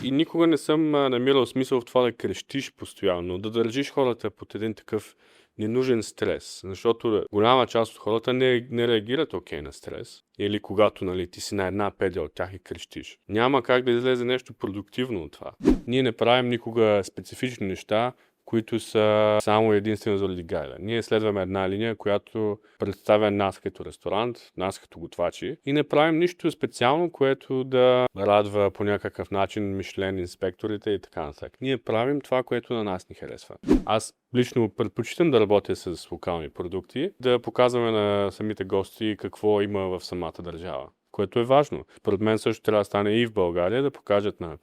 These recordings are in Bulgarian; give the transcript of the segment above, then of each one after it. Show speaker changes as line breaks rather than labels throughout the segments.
И никога не съм намирал смисъл в това да крещиш постоянно, да държиш хората под един такъв ненужен стрес, защото голяма част от хората не реагират окей на стрес. Или когато ти си на една педя от тях и крещиш. Няма как да излезе нещо продуктивно от това. Ние не правим никога специфични неща, които са само единствено заради гайда. Ние следваме една линия, която представя нас като ресторант, нас като готвачи и не правим нищо специално, което да радва по някакъв начин Мишлен инспекторите и така нататък. Ние правим това, което на нас ни харесва. Аз лично предпочитам да работя с локални продукти, да показваме на самите гости какво има в самата държава. Което е важно. Според мен също трябва да стане и в България,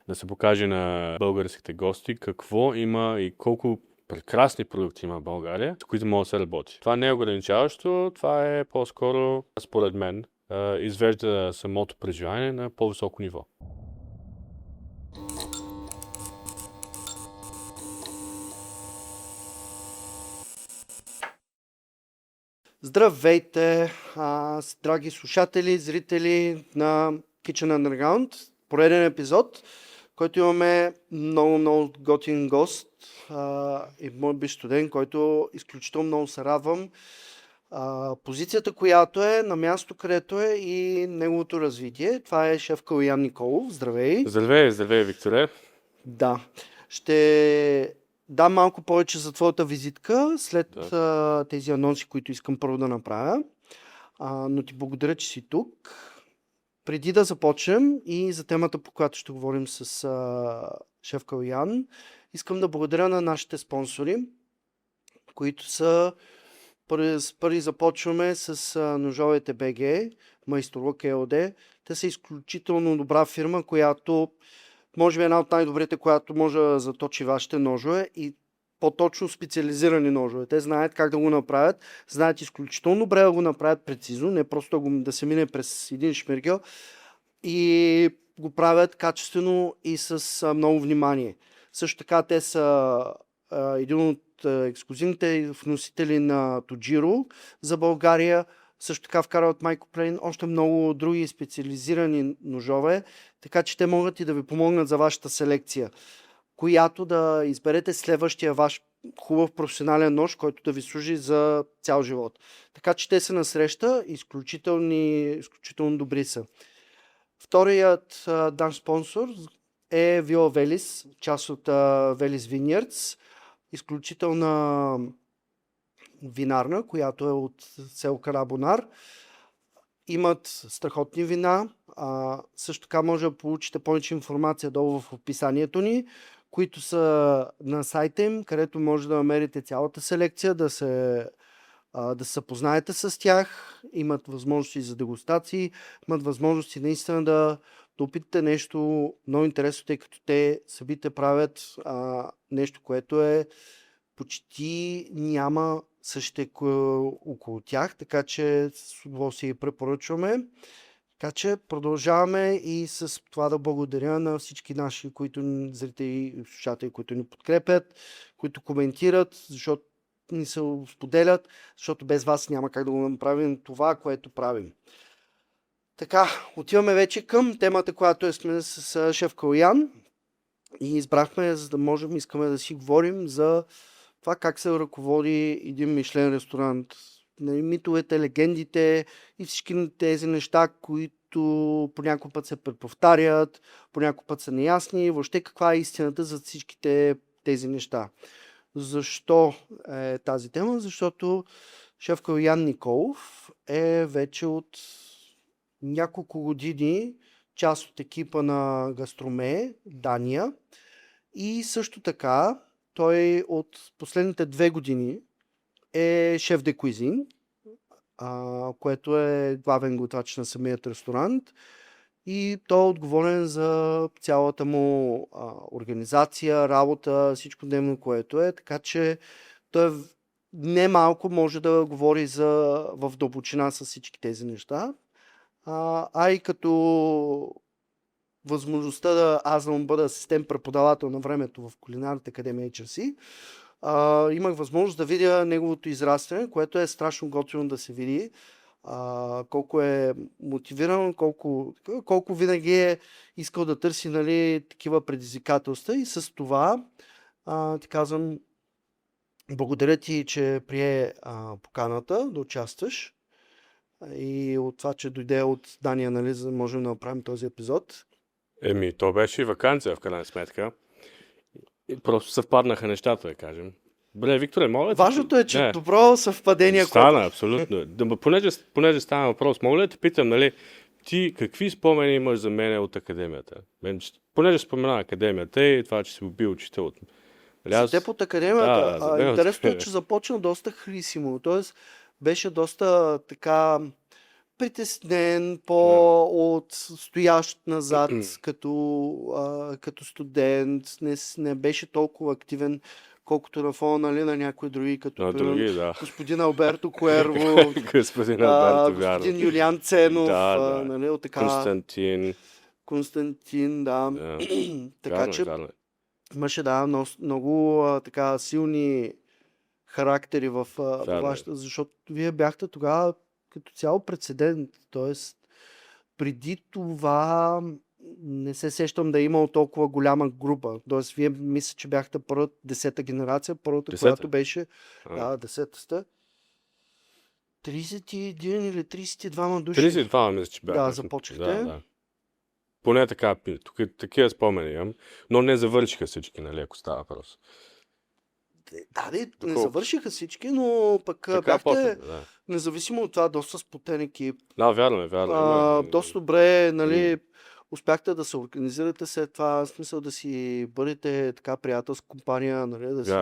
да се покаже на българските гости какво има и колко прекрасни продукти има в България, с които може да се работи. Това не е ограничаващо, това е по-скоро, според мен, извежда самото преживяване на по-високо ниво.
Здравейте, драги слушатели, зрители на Kitchen Underground. Пореден епизод, който имаме много готин гост и мой биш студент, който изключително много се радвам. Позицията, която е на място, където е и неговото развитие. Това е шеф Калоян Николов. Здравей!
Здравей, Викторе!
Да, ще дам малко повече за твоята визитка след тези анонси, които искам първо да направя. Но ти благодаря, че си тук. Преди да започнем и за темата, по която ще говорим с шеф Калоян, искам да благодаря на нашите спонсори, които са първи започваме с Ножовете БГ, Майсторлък ЕОД. Те са изключително добра фирма, която може би една от най-добрите, която може да заточи вашите ножове и по-точно специализирани ножове. Те знаят как да го направят, знаят изключително добре да го направят прецизно, не просто да се мине през един шмиргел и го правят качествено и с много внимание. Също така те са един от ексклюзивните вносители на Тоджиро за България. Също така вкарват Майкоплейн, още много други специализирани ножове, така че те могат и да ви помогнат за вашата селекция, която да изберете следващия ваш хубав професионален нож, който да ви служи за цял живот. Така че те са на среща, изключително добри са. Вторият наш спонсор е Вила Велис, част от Велис Vineyards, изключителна винарна, която е от село Карабонар. Имат страхотни вина. Също така може да получите повече информация долу в описанието ни, които са на сайта им, където може да намерите цялата селекция, да се запознаете с тях. Имат възможности за дегустации, имат възможности наистина да опитате нещо много интересно, тъй като те самите правят нещо, което е почти няма същите около тях, така че с удоволствие ги препоръчваме. Така че продължаваме и с това да благодаря на всички наши зрители и слушатели, които ни подкрепят, които коментират, защото ни се споделят, защото без вас няма как да го направим това, което правим. Така, отиваме вече към темата, която сме с шеф Калоян и избрахме, за да искаме да си говорим за това как се ръководи един Мишлен ресторант. Митовете, легендите и всички тези неща, които по някой път се преповтарят, по някой път са неясни. Въобще каква е истината за всичките тези неща. Защо е тази тема? Защото шеф Калоян Николов е вече от няколко години част от екипа на Гастроме, Дания. И също така той от последните 2 години е шеф де куизин, което е главен готвач на самият ресторант. И той е отговорен за цялата му организация, работа, всичко дневно, което е. Така че той не малко може да говори в дълбочина с всички тези неща. И като възможността аз да му бъда асистент преподавател на времето в Кулинарната академия HRC, имах възможност да видя неговото израстване, което е страшно готино да се види. колко е мотивиран, колко винаги е искал да търси, нали, такива предизвикателства и с това ти казвам, благодаря ти, че прие поканата да участваш и от това, че дойде от Дания, нали, за да можем да направим този епизод.
То беше и ваканция в крайна сметка. И просто съвпаднаха нещата, да кажем. Бре, Викторе, моля те...
Важното е, че добро съвпадение.
Стана, абсолютно. Понеже стана въпрос, мога ли да те питам, нали, ти какви спомени имаш за мен от академията? Понеже спомена академията и това, че си бил учител от...
За теб от академията.
Да,
Интересно е, че започна доста хрисимо. Тоест, беше доста така притеснен, по-отстоящ назад като студент. Не беше толкова активен, колкото на фона, нали, на някои други, като господин Алберто Куерво, господин Юлиан Ценов, нали, от така... Константин, да. Така че имаше, много така силни характери в вашата, защото вие бяхте тогава като цяло прецедент. Тоест, преди това не се сещам да е имало толкова голяма група. Тоест, вие мисля, че бяхте първата 10-та генерация, първата, която беше 10-та сте. 31 или 32 души.
32 мисля, че бяхте.
Да, започнахте.
Да. Поне така, тук такива спомени имам, но не завършиха всички, нали, ако става въпрос.
Не завършиха всички, но пък бяхте, независимо от това, доста сплотен екип.
Да, вярно.
Доста добре, нали, успяхте да се организирате след това, в смисъл да си бъдете така приятелска компания, нали, да си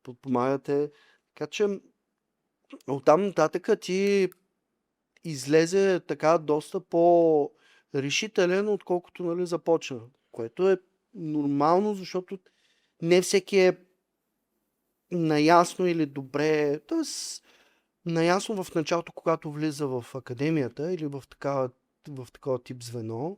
подпомагате. Така че оттам нататък ти излезе така доста по-решителен, отколкото, нали, започна. Което е нормално, защото не всеки е наясно или добре, т.е. наясно в началото, когато влиза в академията или в такова тип звено,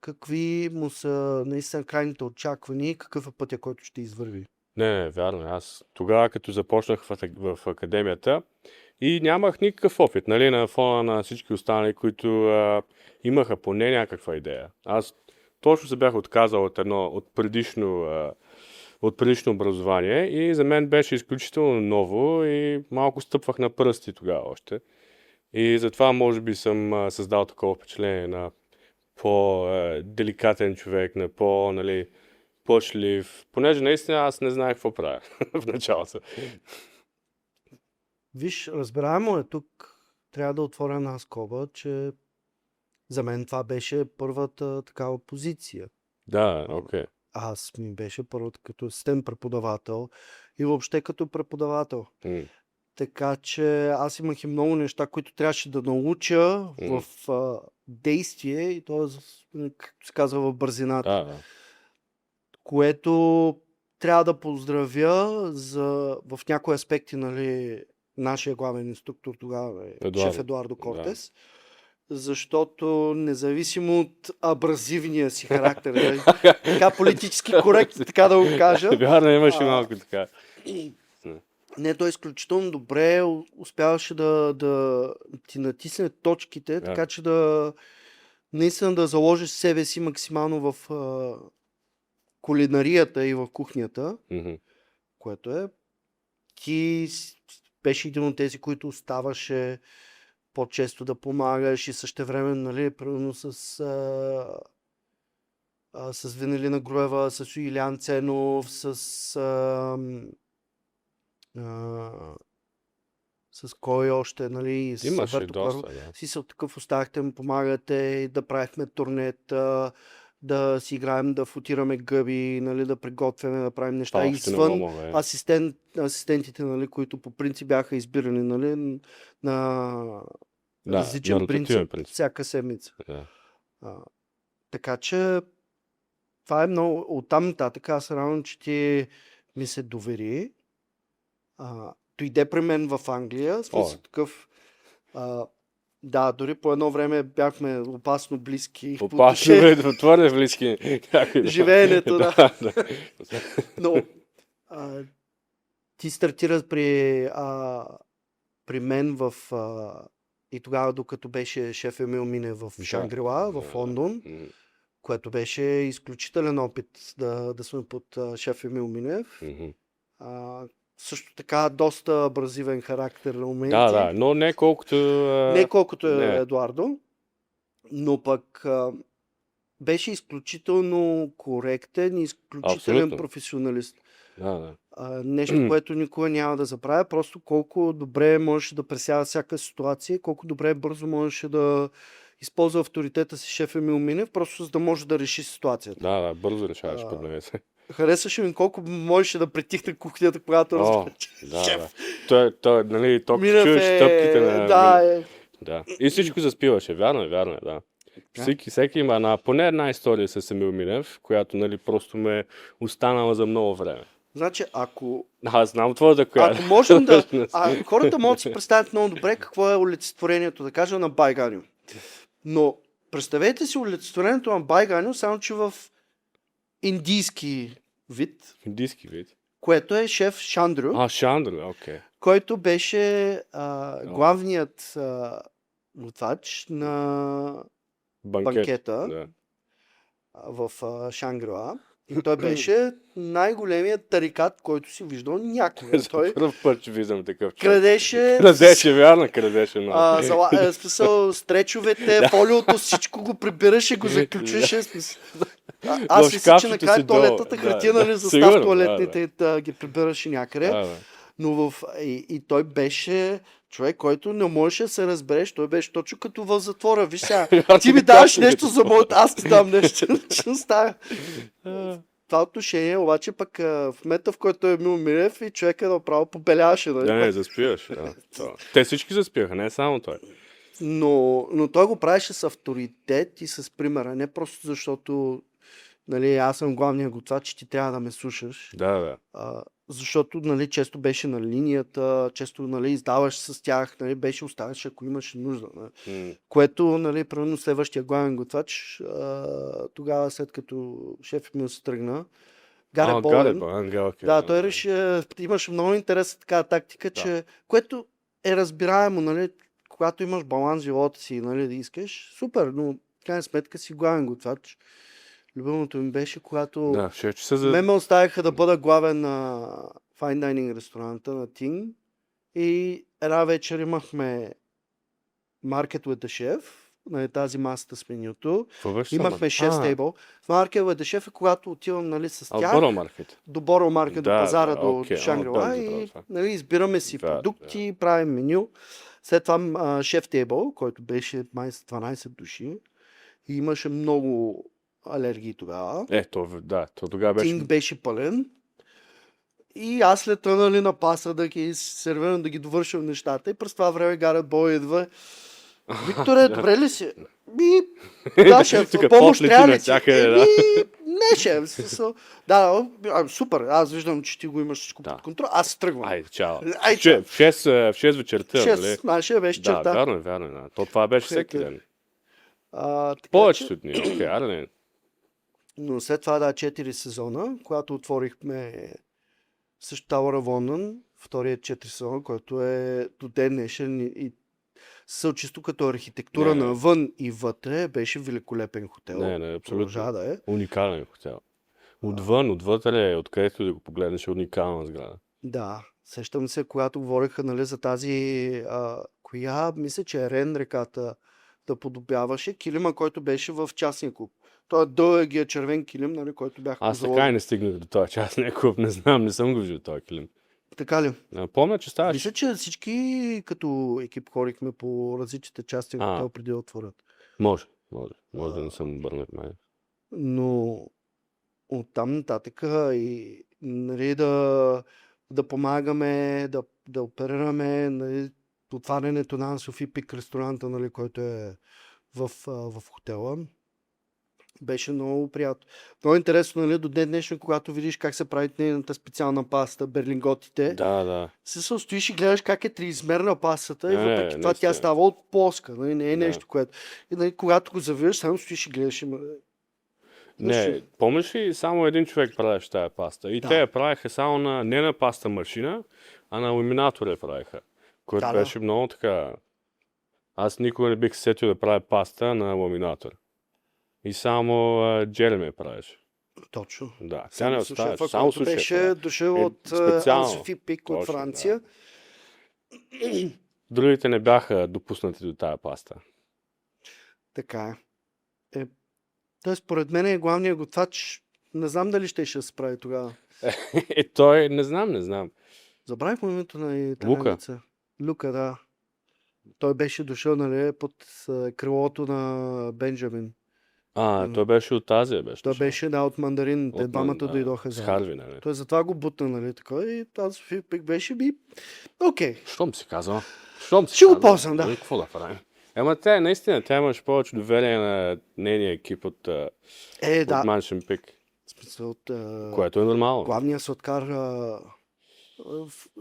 какви му са наистина крайните очаквания и какъв е пътя, който ще извърви.
Не, вярно. Аз тогава, като започнах в академията и нямах никакъв опит, нали, на фона на всички останали, които имаха поне някаква идея. Аз точно се бях отказал от предишно образование и за мен беше изключително ново и малко стъпвах на пръсти тогава още. И затова може би съм създал такова впечатление на по-деликатен човек, на по-шлив, понеже наистина аз не знаех какво правя в началото.
Виж, разбираемо е тук, трябва да отворя една скоба, че за мен това беше първата такава позиция.
Да, окей.
Аз ми беше първото като асистент преподавател и въобще като преподавател. Така че аз имах и много неща, които трябваше да науча в действие и т.е. както се казва в бързината. Което трябва да поздравя в някои аспекти, нали, нашия главен инструктор тогава, шеф Едуардо Кортес. Защото независимо от абразивния си характер, така политически коректно, така да го кажа.
Вярно, имаше малко така.
Не, той изключително добре успяваше да ти натисне точките, така че наистина да заложиш себе си максимално в кулинарията и в кухнята, което е. Ти беше един от тези, които оставаше по-често да помагаш и същевременно, нали, примерно с Венелина Груева, с Юлиан Ценов, с кой още, нали,
имаше доста,
си такъв оставахте, ми помагате да правихме турнета, да си играем, да фотираме гъби, нали, да приготвяме, да правим неща извън асистентите, нали, които по принцип бяха избирани, нали, на различен принцип всяка седмица. Така че това е много. Оттам нататък аз се радвам, че ти ми се довери. Дойде при мен в Англия. Смисъл такъв. Да, дори по едно време бяхме опасно близки.
Опасно, твърде близки.
Живеенето, да. Но ти стартира при мен в И тогава, докато беше шеф Емил Минев в Шангрила, в Лондон, което беше изключителен опит да сме под шеф Емил Минев. Също така доста абразивен характер на моменти.
Да, но не колкото...
Не колкото Едуардо, но пък беше изключително коректен и изключителен
Абсолютно.
професионалист.
Да.
Нещо, което никога няма да забравя, просто колко добре можеше да пресява всяка ситуация, колко добре бързо можеше да използва авторитета си шеф Емил Минев, просто за да може да реши ситуацията.
Да, бързо решаваш проблеми.
Харесваше ми колко можеше да притихне кухнята, когато разбира,
шеф. Той, нали,
Минев
чуеш стъпките на...
Да.
И всичко заспиваше, вярно е, да. Всеки има поне една история с Емил Минев, която, нали, просто ме останала за много време.
Значи, ако...
Аз знам твоята коя.
Ако можем да... хората могат да си представят много добре какво е олицетворението, да кажа, на Байганю. Но представете си олицетворението на Байганю, само че в индийски вид.
Индийски вид.
Което е шеф Шандрю.
Шандрю, окей.
Който беше главният готвач на банкета в Шангрила. И той беше най-големият тарикат, който си виждал някога.
За първ път ще виждам такъв човек.
Крадеше,
вярно, крадеше много.
Смисъл, стречовете, фолиото, всичко го прибираше, го заключваше. Аз мисля, че накрая туалетната хартия, нали, застав туалетните ги прибираше някъде. Но и той беше човек, който не можеше да се разбереш. Той беше точно като в затвора. Виж сега, ти ми даваш нещо за моят, аз ти дам нещо. Това отношение, обаче пък в момента, в който е Емил Минев и човека направо побеляваше.
Не, заспиваш. Те всички заспиваха, не само той.
Но той го правеше с авторитет и с примера. Не просто защото, нали, аз съм главният готвач, ти трябва да ме слушаш.
Да.
Защото, нали, често беше на линията, често, нали, издаваш с тях, нали, беше оставаш, ако имаше нужда. Нали. Което, нали, примерно следващия главен готвач, тогава след като шеф ми се тръгна, Гарет Болен, той реши, имаше много интересна така тактика, че, което е разбираемо, нали, когато имаш баланс в живота си, нали, да искаш, супер, но в крайна сметка си главен готвач. Любимото ми беше, когато ме оставиха да бъда главен на Fine Dining ресторанта на Ting и една вечер имахме Market with the Chef, на тази масата с менюто. Имахме Chef's Table. В Market with the Chef е когато отивам, нали, с тях до Боро Маркет, до пазара, до Шангрила и, нали, избираме си продукти, правим меню. След това Chef Table, който беше 12 души и имаше много алергии тогава.
Тогава беше...
Тинг беше пълен. И аз след това, нали, на паса да ги сервирам, да ги довършам нещата. И през това време Гарет Бой идва. Викторе, добре ли си? Да, шеф, помощ трябва ли ти? Не, шеф. Супер. Аз виждам, че ти го имаш всичко под контрол. Аз се тръгвам.
Айде, чао. В 6 вечерта, нали?
6 беше черта.
Да, вярно. Това беше всеки ден. Повечето дни, айде.
Но след това 4 сезона, когато отворихме също Tower of London, вторият 4 сезона, който е до ден днешен и чисто като архитектура навън и вътре, беше великолепен хотел.
Не, абсолютно. Уникален хотел. Отвътре, откъдето да го погледнеш, е уникална сграда.
Да, сещам се, когато говореха, нали, за тази, мисля, че е Рен реката да подобяваше, килима, който беше в частния клуб. Той е дългия червен килим, нали, който бях
Аз така и не стигнах до този частния клуб, не знам, не съм го виждал този килим.
Така ли?
Помня, че ставаш.
Мисля, че всички като екип ходихме по различните части на хотел преди да отворят.
Може да не съм обърнал внимание.
Но оттам нататък и, нали, да помагаме, да оперираме, нали, отварянето на Софи Пик ресторанта, нали, който е в хотела. Беше много приятно. Много интересно, нали, до ден днешно, когато видиш как се прави нейната специална паста, берлинготите.
Да.
Се стоиш и гледаш как е триизмерна пастата и въпреки това тя става от плоска. Нали, не е нещо, което... И, нали, когато го завираш, само стоиш и гледаш.
Не, помниш ли, само един човек правеше тая паста. И те я правеха само не на паста машина, а на ламинатор я правеха. Което беше много така... Аз никога не бих се сетил да правя паста на ламинатор. И само Джереми я правеше.
Точно.
Да, тя
Само
не
сous
оставяше.
шефа,
Само
който
сушефа,
беше
да.
дошъл от
Специално.
Ансофи Пик от
Точно,
Франция.
Другите не бяха допуснати до тая паста.
Така е. Той според мен е главният готвач. Не знам дали ще се справи тогава.
Той, не знам.
Забравих му името на
Лука.
италянеца. Лука, да. Той беше дошъл, нали, под крилото на Бенджамин.
Той беше от Азия, беше.
Той
дошъл.
беше, да, от Мандарин. Те двамата дойдоха
С
заедно.
Харви, нали?
Той затова го бутна, нали, така. И тази Филипик беше би. Окей.
Щом си казал.
Ще го ползвам, да.
Какво да правим? Ема наистина, тя имаш повече доверие на нейния екип от
Да.
Маншен Пик,
В смисъл от
което е нормално.
главният сладкар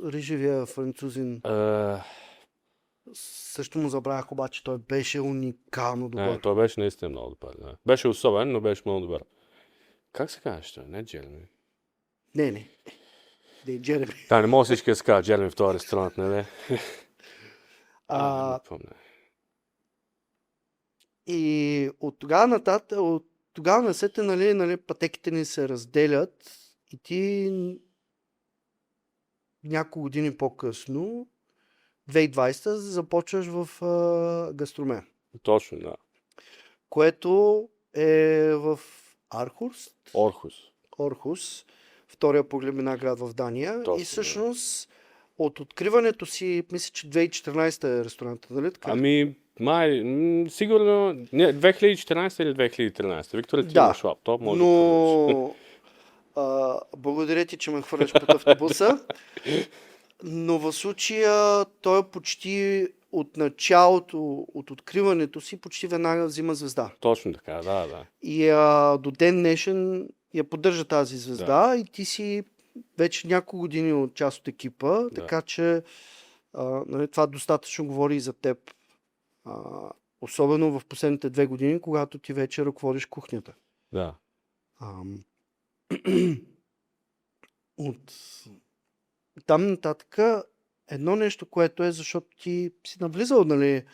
рижевия французин. Също му забравях, обаче той беше уникално добър.
Той беше наистина много добър. Да. Беше особен, но беше много добър. Как се казваш той? Не Джереми.
Не, Джереми.
Да, не мога всички да се кажа Джереми в този ресторант, не?
А,
Не помня.
И от тогава нататък, от тогава насетне, нали, пътеките ни се разделят и ти няколко години по-късно, 2020, започваш в Гастроме,
Точно, да.
което е в
Орхус.
втория по големина град в Дания.
Точно,
И всъщност от откриването си, мисля, че 2014 е ресторанта, нали така?
Ами, сигурно, 2014 или 2013. Виктор, ти имаш лаптоп, може да
но благодаря ти, че ме хвърляш под автобуса. Но в случая той е почти от началото, от откриването си, почти веднага взима звезда.
Точно така, да.
И до ден днешен я поддържа тази звезда и ти си вече няколко години от част от екипа, така че нали, това достатъчно говори и за теб. Особено в последните 2 години, когато ти вече ръководиш кухнята.
Да.
От там нататък едно нещо, което е, защото ти си навлизал, нали,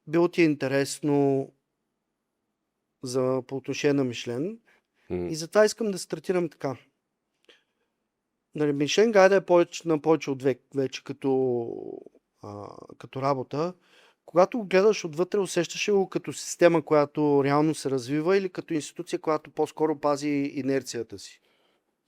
било ти е интересно по отношение на Мишлен. И затова искам да стартирам така. Нали, Мишлен Гайда е повече от век вече като работа. Когато го гледаш отвътре, усещаш ли го като система, която реално се развива или като институция, която по-скоро пази инерцията си?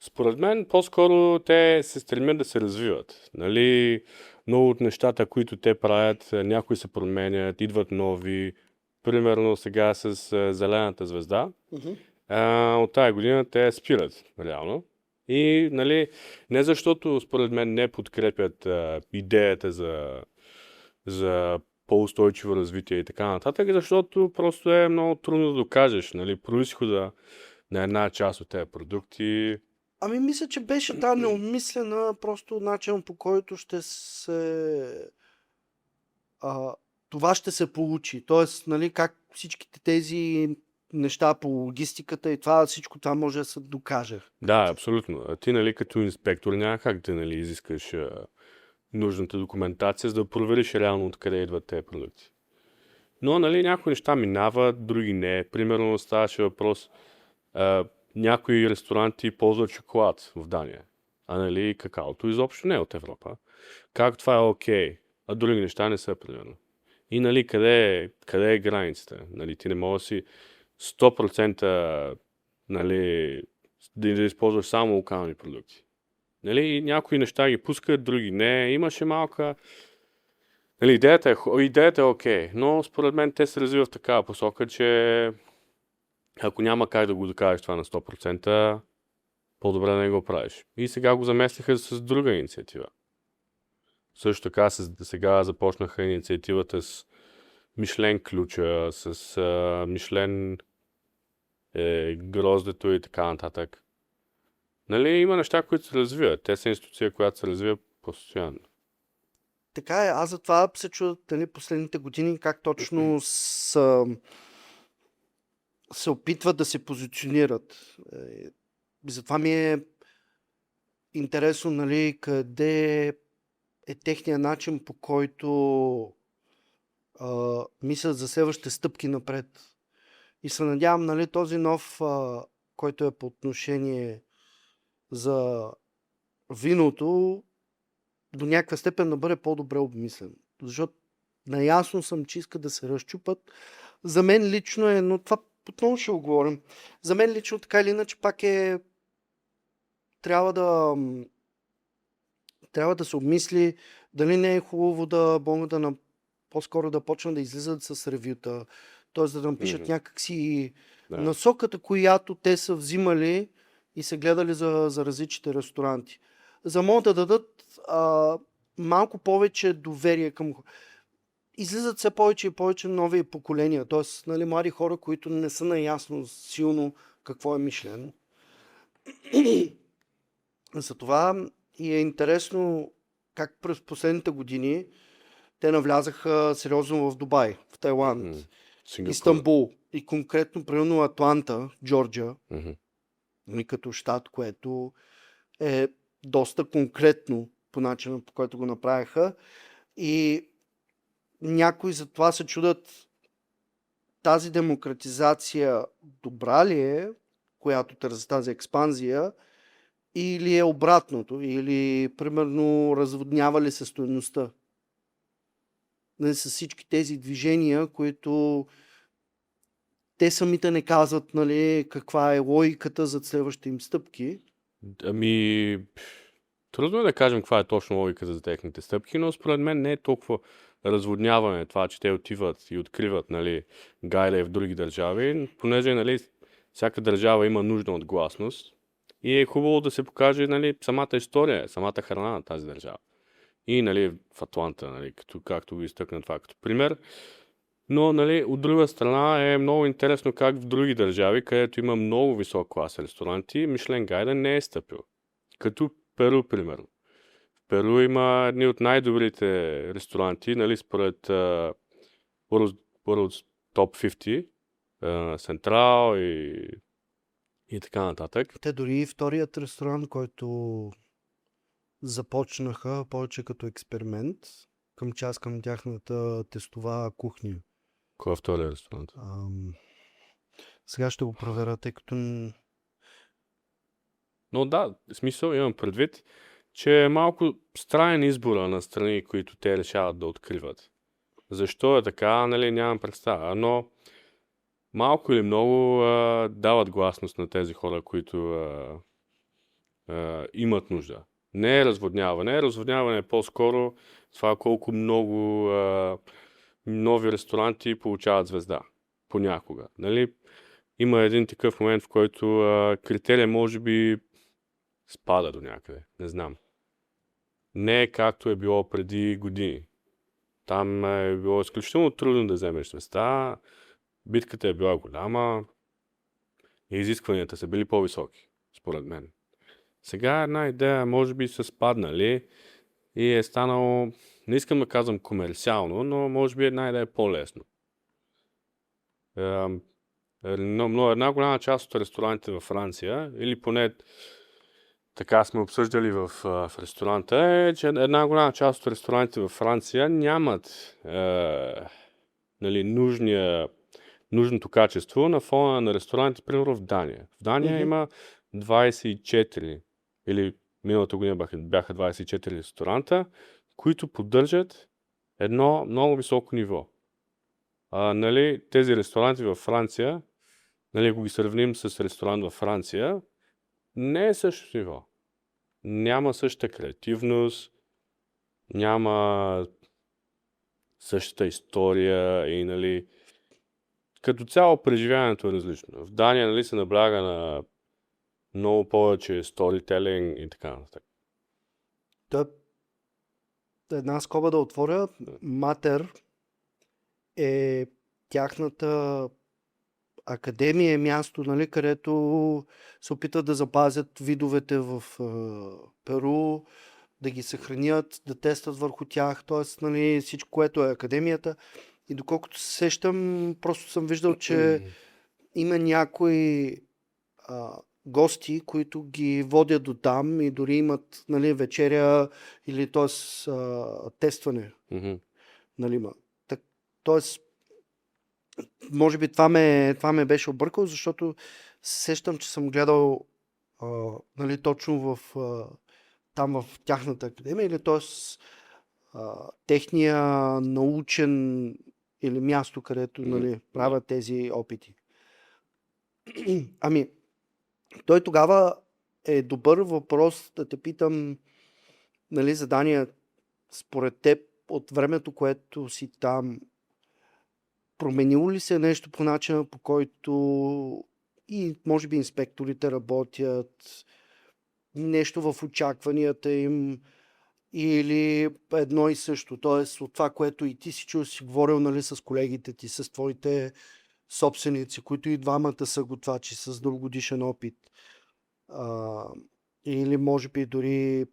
Според мен, по-скоро те се стремят да се развиват. Нали? Много от нещата, които те правят, някои се променят, идват нови. Примерно сега с Зелената звезда. От тая година те спират, реално. И нали, не защото, според мен, не подкрепят идеята за по-устойчиво развитие и така нататък, защото просто е много трудно да докажеш, нали, произхода на една част от тези продукти.
Ами мисля, че беше необмислена просто начин, по който ще се това ще се получи. Тоест, нали, как всичките тези неща по логистиката и това, всичко това може да се докаже.
Да, абсолютно. А ти, нали, като инспектор няма как да, нали, изискаш нужната документация, за да провериш реално откъде идват тези продукти. Но, нали, някои неща минават, други не. Примерно ставаше въпрос, някои ресторанти ползват шоколад в Дания, а нали, какаото изобщо не е от Европа. Как това е окей, а други неща не са примерно. И нали, къде е границата? Нали, ти не можеш да си 100% нали, да използваш само локални продукти. Нали, някои неща ги пускат, други не. Имаше малка... Нали, идеята е окей, но според мен те се развиват в такава посока, че ако няма как да го докажеш това на 100%, по-добре да не го правиш. И сега го заместиха с друга инициатива. Също така сега започнаха инициативата с Мишлен ключа, с Мишлен гроздето и така нататък. Нали, има неща, които се развиват. Те са институция, която се развива постоянно.
Така е, аз затова се чудя, нали, последните години как точно се опитват да се позиционират. Затова ми е интересно, нали, къде е техният начин, по който мислят за следващите стъпки напред. И се надявам, нали, този нов, който е по отношение за виното, до някаква степен да бъде по-добре обмислен. Защото наясно съм, че искат да се разчупат. За мен лично е, но това отново ще го говорим. За мен лично така или иначе пак е трябва да се обмисли дали не е хубаво да могат по-скоро да почнат да излизат с ревюта, т.е. да напишат някакси насоката, която те са взимали и са гледали за различните ресторанти. За да могат да дадат малко повече доверие към... Излизат все повече и повече нови поколения, т.е. нали, млади хора, които не са наясно силно какво е мишлено. Затова и е интересно как през последните години те навлязаха сериозно в Дубай, в Тайланд, Истанбул и конкретно примерно Атланта, Джорджия, като щат, което е доста конкретно по начина, по който го направиха. И някои за това се чудят тази демократизация добра ли е, която търси тази експанзия, или е обратното, или примерно разводнява ли се стойността. Нали, с всички тези движения, които те самите не казват, нали, каква е логиката за следващите им стъпки.
Ами, трудно е да кажем каква е точно логиката за техните стъпки, но според мен не е толкова разводняване това, че те отиват и откриват, нали, гайда в други държави, понеже, нали, всяка държава има нужда от гласност и е хубаво да се покаже, нали, самата история, самата храна на тази държава. И, нали, в Атланта, нали, както го изтъкна това като пример. Но, нали, от друга страна е много интересно как в други държави, където има много висок клас ресторанти, Мишлен гайда не е стъпил. Като Перу, примерно. В Перу има едни от най-добрите ресторанти, нали, според World's Top 50, Централ и така нататък.
Те дори вторият ресторант, който започнаха повече като експеримент, към тяхната тестова кухня.
Кой е вторият ресторант?
Сега ще го проверя, тъй като...
Но да, в смисъл имам предвид, че е малко странен избора на страни, които те решават да откриват. Защо е така, нали, нямам представа, но малко или много дават гласност на тези хора, които имат нужда. Не е разводняване. Разводняване е по-скоро това колко много нови ресторанти получават звезда. Понякога. Нали? Има един такъв момент, в който критерия може би спада до някъде. Не знам. Не е както е било преди години. Там е било изключително трудно да вземеш звезда. Битката е била голяма. И изискванията са били по-високи, според мен. Сега една идея може би са спаднали и е станало, не искам да казвам комерциално, но може би една идея е по-лесно. Но една голяма част от ресторантите във Франция, или поне така сме обсъждали в ресторанта, е, че една голяма част от ресторантите във Франция нямат нали, нужното качество на фона на ресторантите, примерно в Дания. В Дания има 24 или миналата година бяха 24 ресторанта, които поддържат едно много високо ниво. Нали, тези ресторанти във Франция, нали, ако ги сравним с ресторант във Франция, не е същото ниво. Няма същата креативност, няма същата история и, нали, като цяло преживяването е различно. В Дания, нали, се набляга на много повече сторителинг и така нататък.
Една скоба да отворя. Матер е тяхната академия, е място, нали, където се опитат да запазят видовете в Перу, да ги съхранят, да тестват върху тях, т.е. нали, всичко, което е академията. И доколкото се сещам, просто съм виждал, че има някои гости, които ги водят до там и дори имат, нали, вечеря или т.е. тестване. Нали, Тоест, може би това ме беше объркало, защото сещам, че съм гледал нали, точно там в тяхната академия, или т.е. техния научен или място, където нали, правят тези опити. Ами, той тогава е добър въпрос да те питам, нали, задания според теб от времето, което си там, променило ли се нещо по начина, по който и може би инспекторите работят, нещо в очакванията им или едно и също? Тоест от това, което и ти си чул, си говорил нали, с колегите ти, с твоите собственици, които и двамата са готвачи с дългогодишен опит. Или може би дори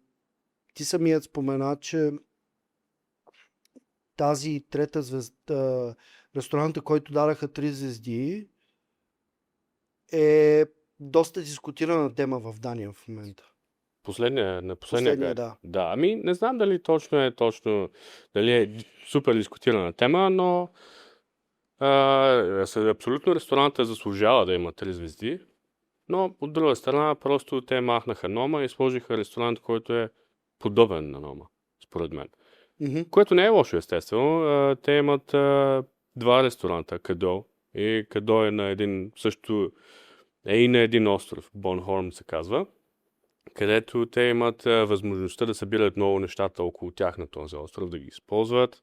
ти самият спомена, че тази трета звезда, ресторанта, който дадаха 3 звезди, е доста дискутирана тема в Дания в момента.
На последния гайд.
Да.
Да, ами не знам дали дали е супер дискутирана тема, но абсолютно ресторантът заслужава да има 3 звезди, но от друга страна просто те махнаха Нома и сложиха ресторант, който е подобен на Нома, според мен. Което не е лошо, естествено. Те имат 2 ресторанта, Кадо. И Кадо е на един и на един остров, Бонхорн се казва, където те имат възможността да събират много нещата около тях на този остров, да ги използват.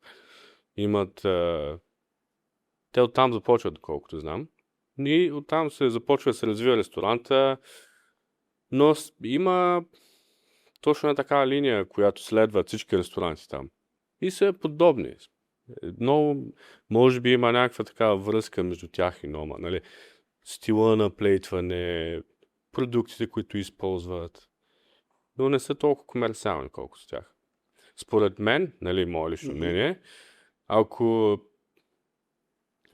Те оттам започват, доколкото знам. И оттам се започва да се развива ресторанта, но има точно такава линия, която следват всички ресторанти там. И са подобни. Много, може би има някаква такава връзка между тях и Нома. Нали? Стила на плейтване, продуктите, които използват. Но не са толкова комерциални, колкото с тях. Според мен, нали, мое лично мнение, ако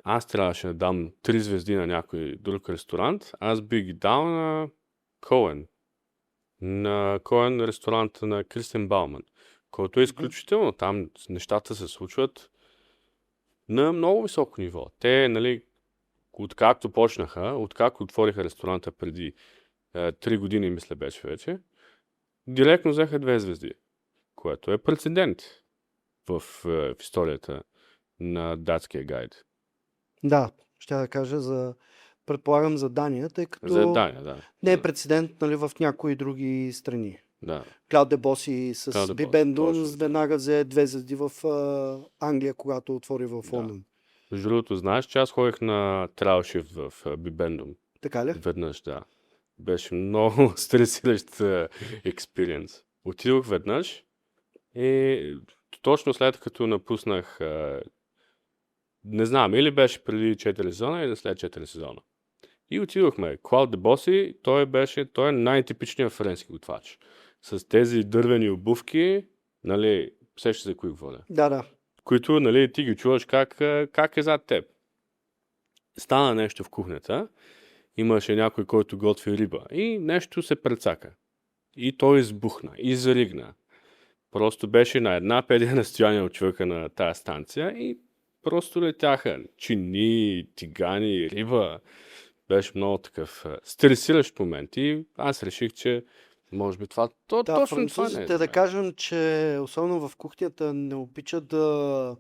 аз трябваше да дам 3 звезди на някой друг ресторант, аз би ги дал на Коен. На Коен ресторанта на Кристен Бауман, който е изключително. Там нещата се случват на много високо ниво. Те, нали, откакто отвориха ресторанта преди 3 години, мисля беше вече, директно взеха 2 звезди, което е прецедент в историята на датския гайд.
Да, ще да кажа предполагам за Дания, тъй като
За Дания, да.
Не е прецедент нали, в някои други страни.
Да.
Клауд де Боси с Бибендун веднага взе 2 звезди в Англия, когато отвори в Лондон.
Между другото, знаеш, че аз ходих на трайл-шифт в Бибендум.
Така ли?
Веднъж, да. Беше много стресиращ експириенс. Отидох веднъж и точно след като напуснах, не знам, или беше преди 4 сезона, или след 4 сезона. И отидохме. Клауд де Боси, той е най-типичният френски готвач. С тези дървени обувки, нали, сещаш за кои говоря?
Да.
Които, нали, ти ги чуваш как е зад теб. Стана нещо в кухнята, имаше някой, който готви риба и нещо се прецака. И той избухна, заригна. Просто беше на една педия разстояние от човека на тая станция и просто летяха чини, тигани, риба. Беше много такъв стресиращ момент и аз реших, че може би точно това не е.
Да кажем, че особено в кухнята не обичат да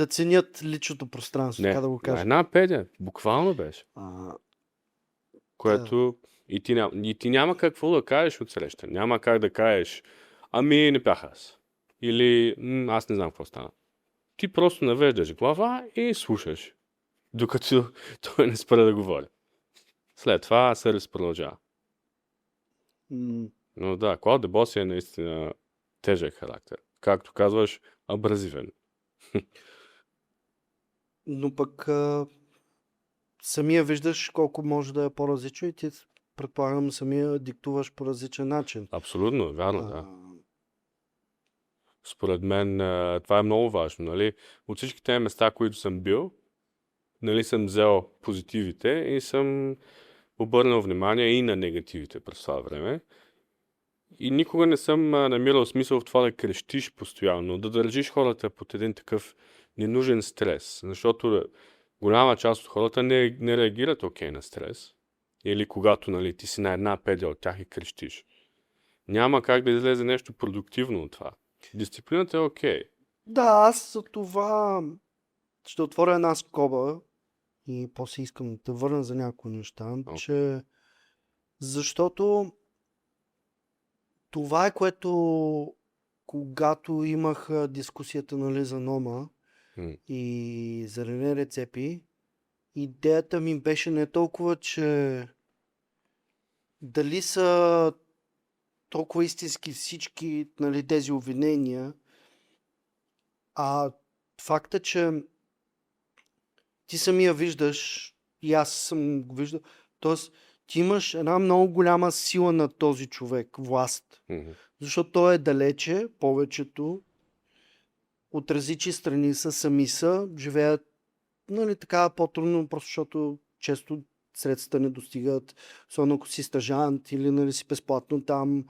ценят личното пространство, така да го кажа.
Една педия, буквално беше. Което и ти няма какво да кажеш от среща. Няма как да кажеш, ами не бях аз. Или аз не знам какво стана. Ти просто навеждаш глава и слушаш, докато той не спре да говори. След това сервис продължава. Но да, Клауд де Боси е наистина тежък характер. Както казваш, абразивен.
Но пък самия виждаш колко може да е по-различно и ти предполагам самия диктуваш по различен начин.
Абсолютно, вярно, да. Според мен това е много важно. Нали? От всичките места, които съм бил, нали, съм взел позитивите и съм обърнал внимание и на негативите през това време. И никога не съм намирал смисъл в това да крещиш постоянно, да държиш хората под един такъв ненужен стрес. Защото голяма част от хората не реагират окей на стрес. Или когато, нали, ти си на една педя от тях и крещиш. Няма как да излезе нещо продуктивно от това. Дисциплината е окей.
Да, аз за това ще отворя една скоба и после искам да те върна за някои неща, че защото това е което когато имах дискусията, нали, за Нома и за Рене Рецепи, идеята ми беше не толкова, че дали са толкова истински всички, нали, тези обвинения, а факта, че ти самия виждаш и аз съм го виждал, т.е. ти имаш една много голяма сила на този човек, власт. Защото той е далече, повечето от различни страни са, сами са, живеят, нали, така по-трудно, просто защото често средствата не достигат, особено ако си стажант или, нали, си безплатно там.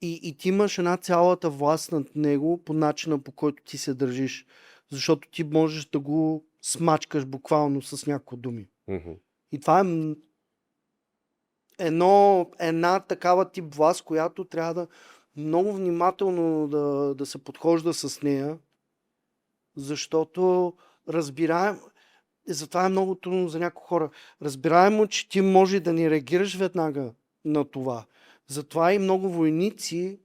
И ти имаш една цялата власт над него по начина, по който ти се държиш. Защото ти можеш да го смачкаш буквално с някои думи. И това е една такава тип власт, която трябва да много внимателно да се подхожда с нея, защото затова е много трудно за някои хора. Разбираемо, че ти може да не реагираш веднага на това. Затова и много войници,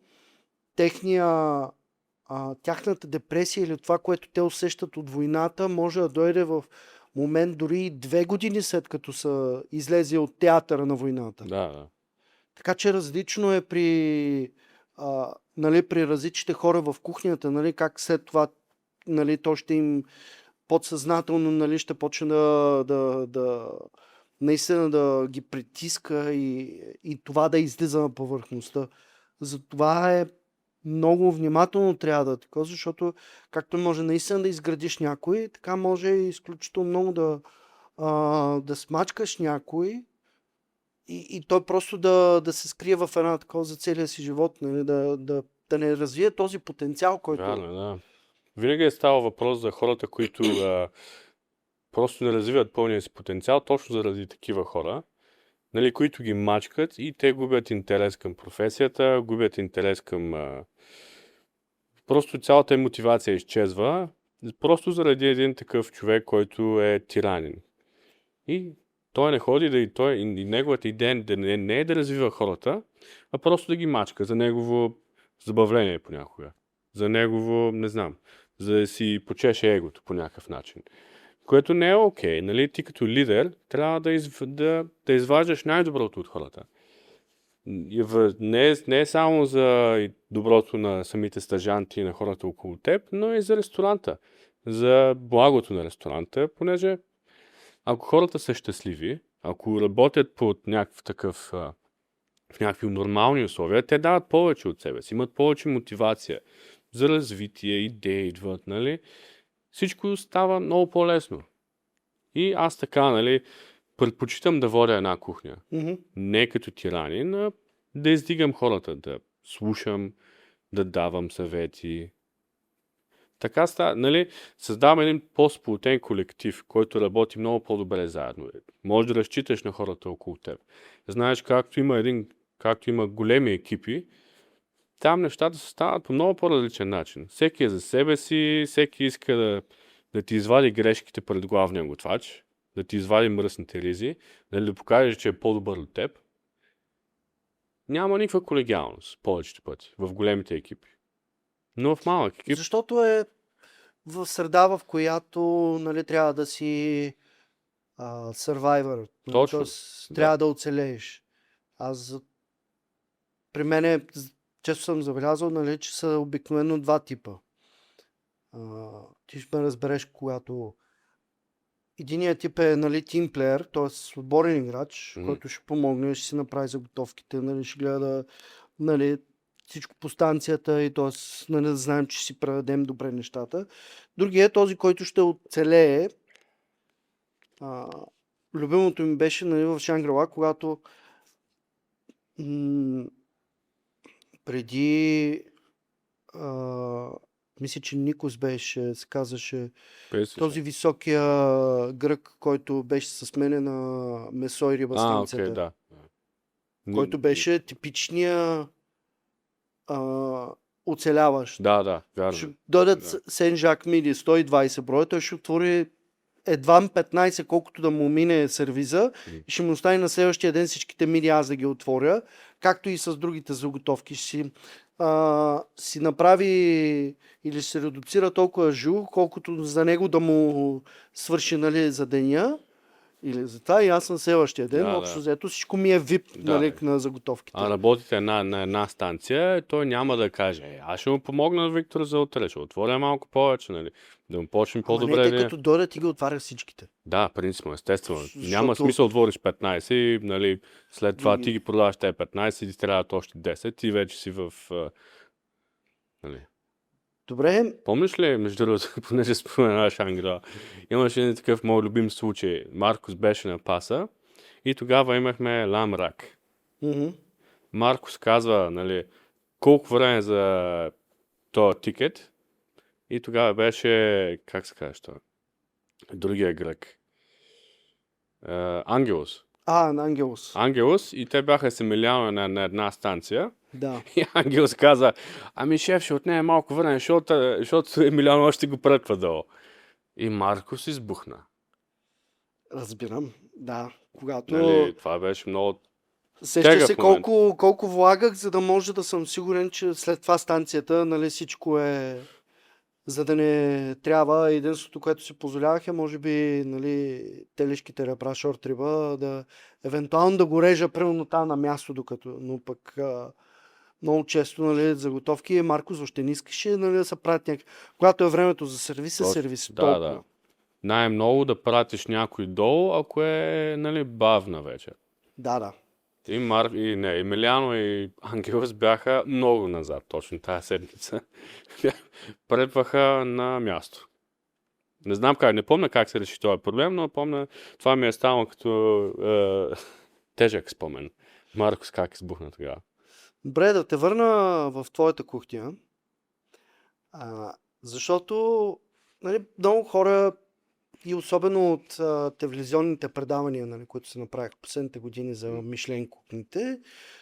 тяхната депресия или това, което те усещат от войната, може да дойде в момент дори и 2 години след като са излезли от театъра на войната.
Да.
Така че различно е нали, при различните хора в кухнята, нали, как след това, нали, то ще им подсъзнателно, нали, ще почне наистина да ги притиска и това да излиза на повърхността. Затова е много внимателно трябва да такова, защото както може наистина да изградиш някой, така може изключително много да смачкаш някой и той просто да се скрие в една такова за целия си живот, нали, да не развие този потенциал, който...
Вярно, да. Винаги е ставал въпрос за хората, които просто не развиват пълния си потенциал, точно заради такива хора, нали, които ги мачкат и те губят интерес към професията, губят интерес към... Просто цялата им мотивация изчезва, просто заради един такъв човек, който е тиранин. И той не ходи и неговата идея не е да развива хората, а просто да ги мачка за негово забавление понякога. За негово, не знам, за да си почеше егото по някакъв начин. Което не е окей, нали? Ти като лидер трябва да изваждаш най-доброто от хората. Не е само за доброто на самите стажанти и на хората около теб, но и за ресторанта. За благото на ресторанта, понеже ако хората са щастливи, ако работят в някакви нормални условия, те дават повече от себе си, имат повече мотивация за развитие, идеи идват, нали? Всичко става много по-лесно. И аз така, нали, предпочитам да водя една кухня. Не като тиранин, а да издигам хората, да слушам, да давам съвети. Така нали, създавам един по-сплотен колектив, който работи много по-добре заедно. Може да разчиташ на хората около теб. Знаеш, както има големи екипи, там нещата се стават по много по-различен начин. Всеки е за себе си, всеки иска да ти извади грешките пред главния готвач, да ти извади мръсните ризи, да покаже, че е по-добър от теб. Няма никаква колегиалност повечето пъти в големите екипи. Но в малък екип...
Защото е в среда, в която, нали, трябва да си survivor.
Точно.
Тоест, трябва да оцелееш. При мен често съм забелязал, нали, че са обикновено 2 типа. Ти ще ме разбереш, когато единият тип е, нали, тимплеер, т.е. отборен играч, който ще помогне, ще си направи заготовките, нали, ще гледа, нали, всичко по станцията и т.е. нали, да знаем, че си предадем добре нещата. Другият е този, който ще оцелее. Любимото ми беше, нали, в Шангрила, когато преди Мисля, че Никос беше, се казваше,
Песиш.
този високия грък, който беше с мене на месо и риба станцията.
Окей, да.
Който беше типичния оцеляващ.
Да,
Ще
вярно.
дойдат
Да.
Сен-Жак Миди, 120 броя, той ще отвори едва 15, колкото да му мине сервиза и ще му остане на следващия ден всичките миди аз да ги отворя, както и с другите заготовки. Ще си направи или ще се редуцира толкова жу, колкото за него да му свърши, нали, за деня. Или за това и аз на следващия ден,
Да,
общо
да.
взето всичко ми е вип,
Да.
нали, на заготовките.
А работите на една станция, той няма да каже, аз ще му помогна на Виктор за утре, ще отворя малко повече, нали, да му почнем
Ама
по-добре.
не, те като дойдат и ги отваря всичките.
Да, принципно, естествено.
Защото-
Няма смисъл да отвориш 15 и, нали, след това ти ги продаваш те 15 и ти трябват още 10 и вече си в... нали.
Добре,
Помниш ли, между другото, понеже споменаваш Ангела, имаше един такъв мой любим случай. Маркус беше на паса и тогава имахме ламрак.
мгм.
Маркус казва, нали, колко време за този тикет и тогава беше, как се казва това? Другия грък. Ангелос.
На Ангелос.
Ангелос и те бяха се милявани на една станция.
Да.
И Ангелос каза, ами шеф, ще отнеме малко време, защото Емилиано още го пръква долу. И Маркус избухна.
Разбирам. Да. Когато
Нали, това беше много...
сещаш
тегъв
се
момент.
колко влагах, за да може да съм сигурен, че след това станцията, нали, всичко е, за да не трябва. Единството, което си позволявах е, може би, нали, телешките ребра, шорт риба, да евентуално да го режа примерно там на място, докато, но пък много често, нали, заготовки Маркос въобще не искаше, нали, да се правят някакви. Когато е времето за сервис, е
Точно.
сервис.
Да,
Толкова.
да. Най-много да пратиш някой долу, ако е, нали, бавна вече.
Да.
И Емилиано и Ангелос бяха много назад, точно тази седмица. Препваха на място. Не знам как, не помня как се реши този проблем, но помня, това ми е станало като тежък спомен. Маркос как избухна тогава.
Добре, да те върна в твоята кухня, защото, нали, много хора и особено от телевизионните предавания, нали, които се направиха последните години за Мишлен кухните,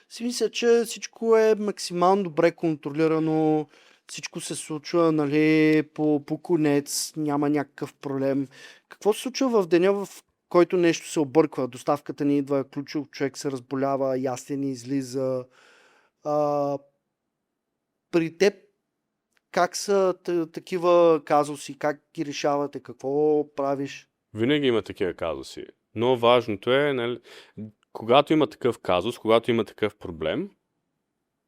си мисля, че всичко е максимално добре контролирано, всичко се случва, нали, по конец, няма някакъв проблем. Какво се случва в деня, в който нещо се обърква? Доставката ни идва, ключов човек се разболява, ястие ни излиза. При теб как са такива казуси? Как ги решавате? Какво правиш?
Винаги има такива казуси. Но важното е, нали, когато има такъв казус, когато има такъв проблем,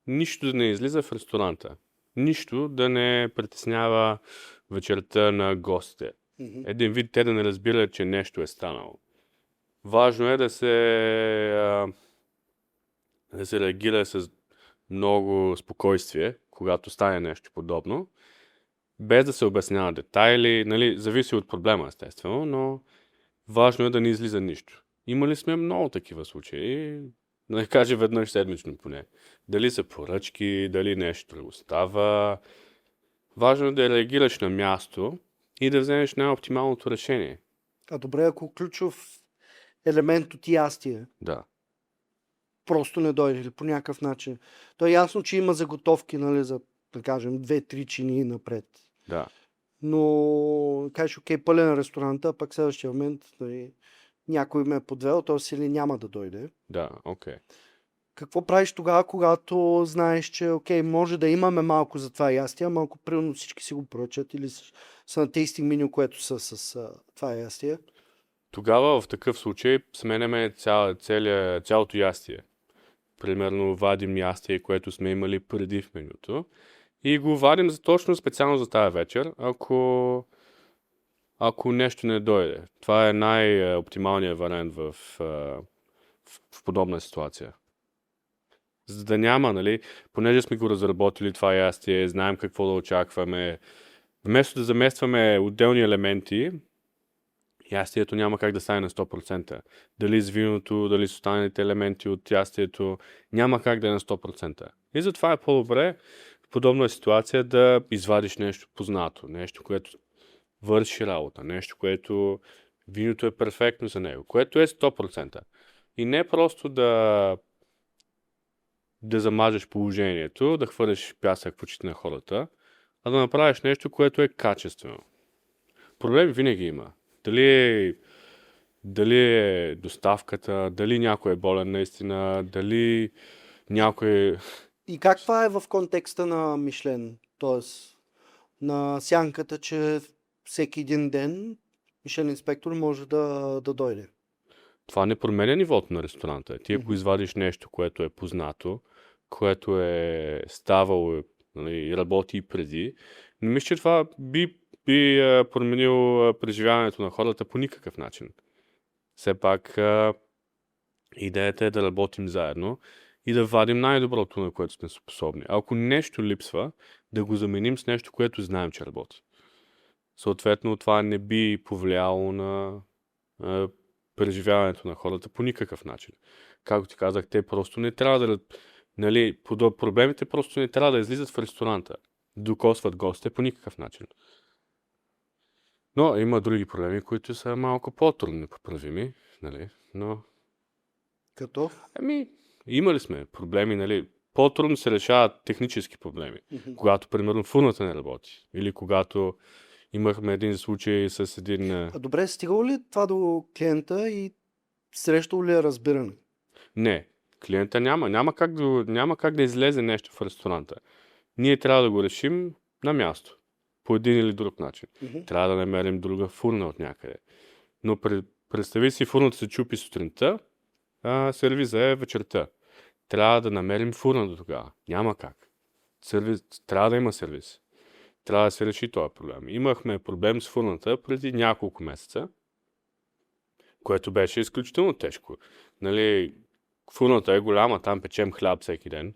нищо да не излиза в ресторанта. Нищо да не притеснява вечерта на гостите. Един вид те да не разбират, че нещо е станало. Важно е да се реагира с много спокойствие, когато стане нещо подобно, без да се обяснява детайли, нали, зависи от проблема, естествено, но важно е да не излиза нищо. Имали сме много такива случаи, да не кажа веднъж седмично поне. Дали са поръчки, дали нещо друго става. Важно е да реагираш на място и да вземеш най-оптималното решение.
Добре, ако ключов елемент от ястие
Да.
просто не дойде или по някакъв начин. То е ясно, че има заготовки, нали, за, да кажем, 2-3 чини напред.
Да.
Но кажеш, окей, пълен ресторанта, а пък следващия момент, нали, някой ме е подвел, т.е. или няма да дойде.
Да, окей.
Какво правиш тогава, когато знаеш, че окей, може да имаме малко за това ястие, малко примерно всички си го поръчат или са на тейстинг меню, което са с това ястие?
Тогава в такъв случай сменяме цялото ястие. Примерно вадим ястие, което сме имали преди в менюто и го вадим точно специално за тази вечер, ако нещо не дойде. Това е най-оптималният вариант в подобна ситуация. За да няма, нали, понеже сме го разработили това ястие, знаем какво да очакваме, вместо да заместваме отделни елементи, ястието няма как да стане на 100%. Дали с виното, дали с останалите елементи от ястието, няма как да е на 100%. И затова е по-добре подобна ситуация да извадиш нещо познато, нещо, което върши работа, нещо, което виното е перфектно за него, което е 100%. И не просто да замажеш положението, да хвърлиш пясък в очите на хората, а да направиш нещо, което е качествено. Проблеми винаги има. Дали е доставката, дали някой е болен наистина, дали някой...
И как това е в контекста на Мишлен? Тоест, на сянката, че всеки един ден Мишлен инспектор може да дойде.
Това не променя нивото на ресторанта. Ти ако
Мгм.
извадиш нещо, което е познато, което е ставало, нали, и работи и преди, не мисля, че това би променило преживяването на хората по никакъв начин. Все пак идеята е да работим заедно и да вадим най-доброто, на което сме способни. А ако нещо липсва, да го заменим с нещо, което знаем, че работи. Съответно, това не би повлияло на преживяването на хората по никакъв начин. Както ти казах, те просто не трябва да... Нали, проблемите просто не трябва да излизат в ресторанта. Докосват гостите по никакъв начин. Но има други проблеми, които са малко по-трудно поправими, нали, но...
Като?
Имали сме проблеми, нали, по-трудно се решават технически проблеми.
Мгм.
Когато, примерно, фурната не работи. Или когато имахме един случай с един...
А добре, стигало ли това до клиента и срещало ли е разбиране?
Не, клиента няма как да излезе нещо в ресторанта. Ние трябва да го решим на място. По един или друг начин.
Мгм.
Трябва да намерим друга фурна от някъде. Но представи си, фурната се чупи сутринта, а сервиза е вечерта. Трябва да намерим фурна до тогава. Няма как. Трябва да има сервиз. Трябва да се реши този проблем. Имахме проблем с фурната преди няколко месеца, което беше изключително тежко. Нали, фурната е голяма, там печем хляб всеки ден.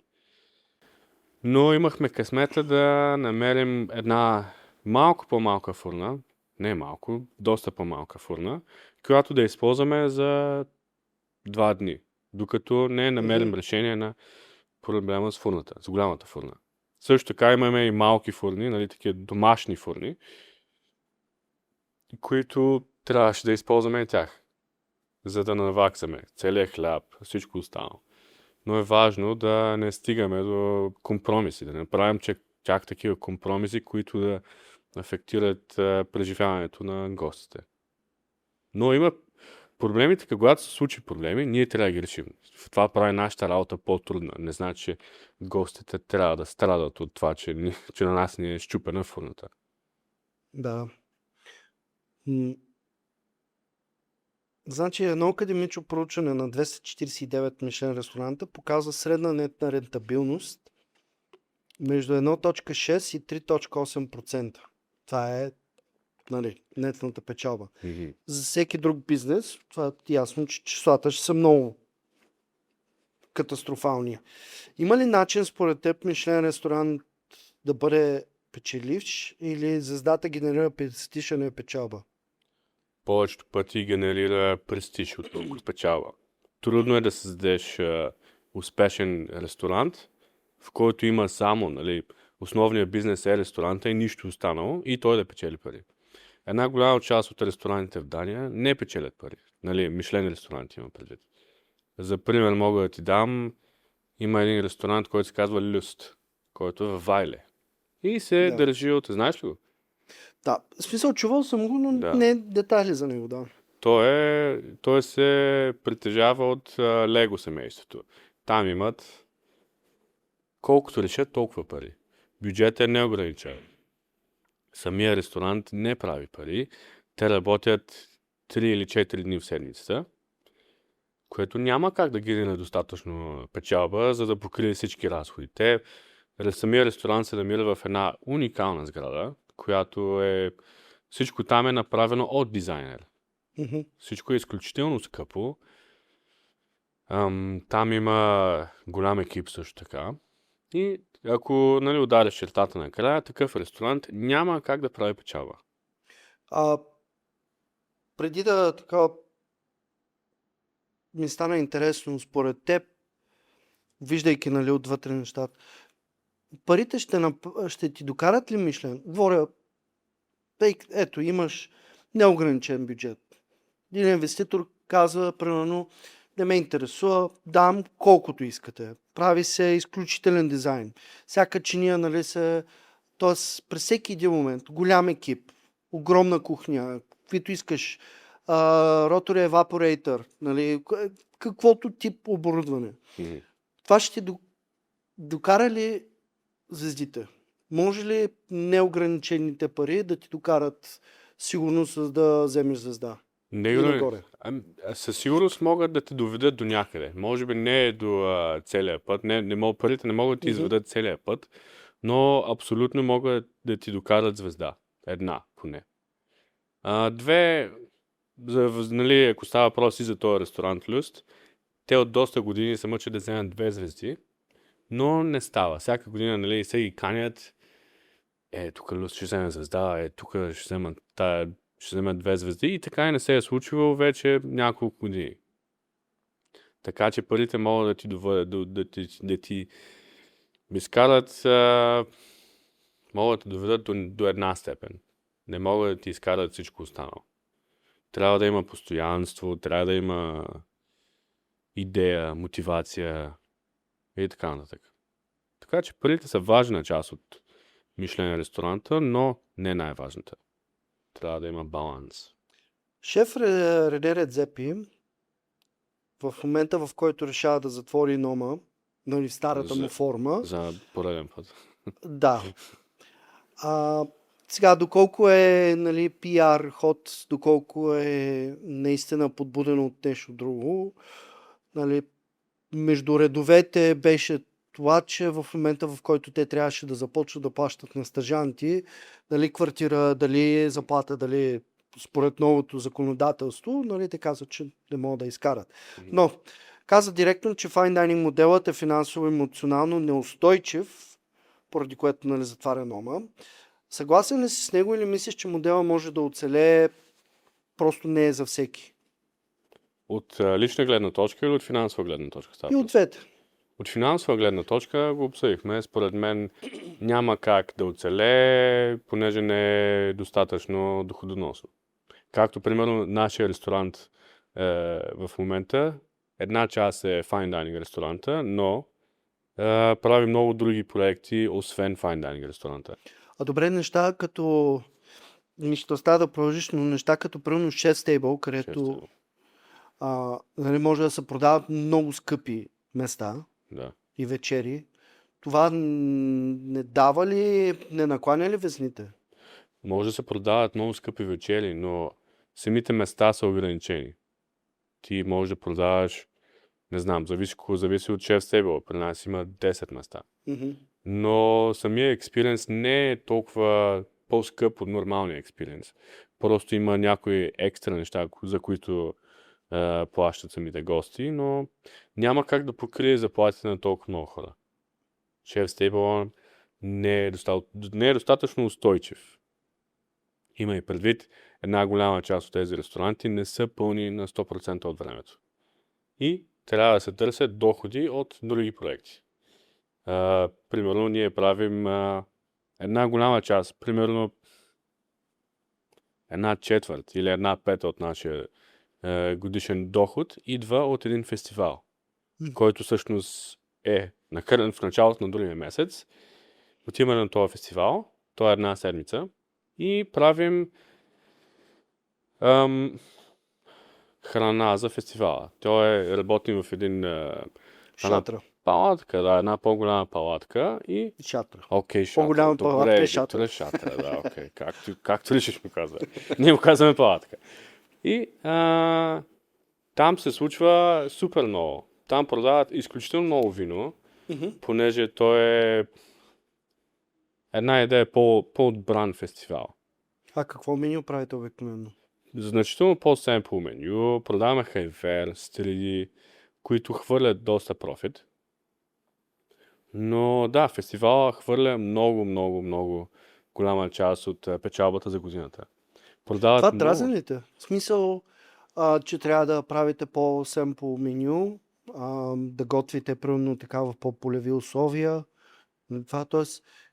Но имахме късмета да намерим една малко по-малка фурна, не малко, доста по-малка фурна, която да използваме за 2 дни, докато не намерим решение на проблема с фурната, с голямата фурна. Също така имаме и малки фурни, нали, такива домашни фурни, които трябваше да използваме и тях, за да наваксаме целият хляб, всичко останало. Но е важно да не стигаме до компромиси, да не правим чак такива компромиси, които да афектират преживяването на гостите. Но има проблемите, когато се случи проблеми, ние трябва да ги решим. Това прави нашата работа по-трудна. Не значи, че гостите трябва да страдат от това, че на нас ни е счупена фурната.
Да. Значи едно академично проучване на 249 Мишлен ресторанта показва средна нетна рентабилност между 1.6 и 3.8%. Това е, нали, нетната печалба.
Мгм.
За всеки друг бизнес, това е ясно, че числата ще са много катастрофални. Има ли начин според теб Мишлен ресторант да бъде печеливш или звездата генерира престиж, а не печалба?
Повечето пъти генерира престиж от печалба. Трудно е да създадеш успешен ресторант, в който има само, нали, основният бизнес е ресторанта и нищо останало, и той да печели пари. Една голяма част от ресторантите в Дания не печелят пари. Нали, Мишлен ресторанти има предвид. За пример мога да ти дам, има един ресторант, който се казва Люст, който е в Вайле. И се
Да.
държи от... Знаеш ли го?
Да, в смисъл чувал съм го, но
Да.
не детайли за него, да.
Той се притежава от Лего семейството. Там имат колкото решат, толкова пари. Бюджетът е неограничен. Самия ресторант не прави пари. Те работят 3 или 4 дни в седмицата, което няма как да генерира достатъчно печалба, за да покрие всички разходи. Самия ресторант се намира в една уникална сграда, която всичко там е направено от дизайнер.
Мгм.
Всичко е изключително скъпо. Там има голям екип също така. И ако, нали, удариш чертата накрая, такъв ресторант няма как да прави печалба.
Преди да така ми стана интересно, според теб, виждайки, нали, отвътре нещата, парите ще ти докарат ли Мишлен? Говоря, ето, имаш неограничен бюджет. Един инвеститор казва, примерно, не ме интересува, дам колкото искате. Прави се изключителен дизайн. Всяка чиния, нали, т.е. през всеки един момент, голям екип, огромна кухня, каквито искаш, ротори евапорейтор, нали, каквото тип оборудване.
Мгм.
Това ще ти докара ли звездите? Може ли неограничените пари да ти докарат сигурност за да вземеш звезда? И нагоре.
Със сигурност могат да те доведат до някъде. Може би не до целия път. Парите не могат да ти изведат целия път, но абсолютно могат да ти докарат звезда. Една, поне. Две, нали, ако става въпрос и за този ресторант Люст, те от доста години се мъчат да вземат 2 звезди, но не става. Всяка година, нали, се ги канят. Тук Люст ще вземе звезда, тук ще вземат 2 звезди и така и не се е случило вече няколко години. Така че парите могат да ти доведат, да ти изкарат, могат да доведат до една степен. Не могат да ти изкарат всичко останало. Трябва да има постоянство, трябва да има идея, мотивация и така нататък. Така че парите са важна част от Мишлен ресторанта, но не най-важната. Трябва да има баланс.
Шеф Рене Редзепи, в момента, в който решава да затвори Нома, нали, в старата му форма.
За пореден път.
Да. Сега, доколко е, нали, PR ход, доколко е наистина подбудено от нещо друго, нали, между редовете беше това, че в момента, в който те трябваше да започнат да плащат на стажанти, дали квартира, дали заплата, дали според новото законодателство, нали, те казват, че не могат да изкарат. Но каза директно, че fine dining моделът е финансово и емоционално неустойчив, поради което, нали, затваря Нома. Съгласен ли си с него или мислиш, че модела може да оцелее, просто не е за всеки?
От лична гледна точка или от финансова гледна точка?
И от двете.
От финансова гледна точка го обсъдихме. Според мен няма как да оцелее, понеже не е достатъчно доходоносно. Както, примерно, нашия ресторант в момента, една част е fine dining ресторанта, но прави много други проекти, освен fine dining ресторанта.
Добре, неща като... Ще остава да продължиш, но неща като примерно Chef's Table, където нали, може да се продават много скъпи места и вечери. Това не дава ли, не накланя ли везните?
Може да се продават много скъпи вечери, но самите места са ограничени. Ти можеш да продаваш, не знам, зависи от Chef's Table. При нас има 10 места. Но самия експириенс не е толкова по-скъп от нормалния експириенс. Просто има някои екстра неща, за които плащат самите гости, но няма как да покрие заплатите на толкова много хора. Chef's Table не е достатъчно устойчив. Има и предвид, една голяма част от тези ресторанти не са пълни на 100% от времето. И трябва да се търсят доходи от други проекти. Примерно, ние правим една голяма част, примерно 1/4 или 1/5 от нашия годишен доход идва от един фестивал, който всъщност е накърнен в началото на другия месец. Отиваме на този фестивал, това е една седмица и правим храна за фестивала. Работим в един
шатра.
Палатка, една по-голяма палатка и...
Шатра.
Окей, шатра.
По-голяма палатка е шатра.
Шатра, да, окей. Както решиш му казва. Ние му казваме палатка. И там се случва супер много. Там продават изключително много вино, понеже той е една идея по-отбран фестивал.
Какво меню правите обикновено?
Значително по-семпл меню. Продаваме хайвер, стриди, които хвърлят доста профит. Но да, фестивала хвърля много голяма част от печалбата за годината.
Това дразни ли те? В смисъл, че трябва да правите по-семпл меню, да готвите примерно така в по-полеви условия, Това, т.е.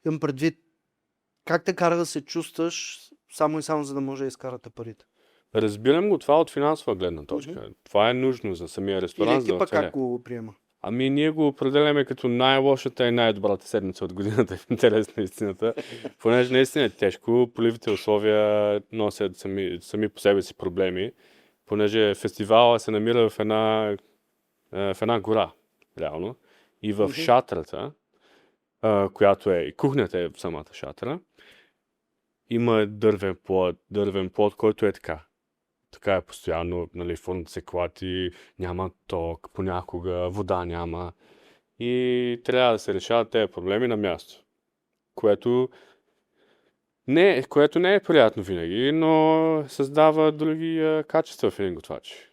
имам предвид как те кара да се чувстваш само и само за да може да изкарате парите.
Разбирам го това от финансова гледна точка. Това е нужно за самия
Или
ресторант, за да
екипа
оцелее.
как го приема?
Ами ние го определяме като най-лошата и най-добрата седмица от годината, в интерес на истината. Понеже наистина е тежко, поливите условия носят сами по себе си проблеми, понеже фестивала се намира в една гора, реално. И в шатрата, която и кухнята е в самата шатра, има дървен плод, който е така. Така е постоянно, нали, фонд се клати, няма ток, понякога вода няма. И трябва да се решават тези проблеми на място. Което не е приятно винаги, но създава други качества в един готвач.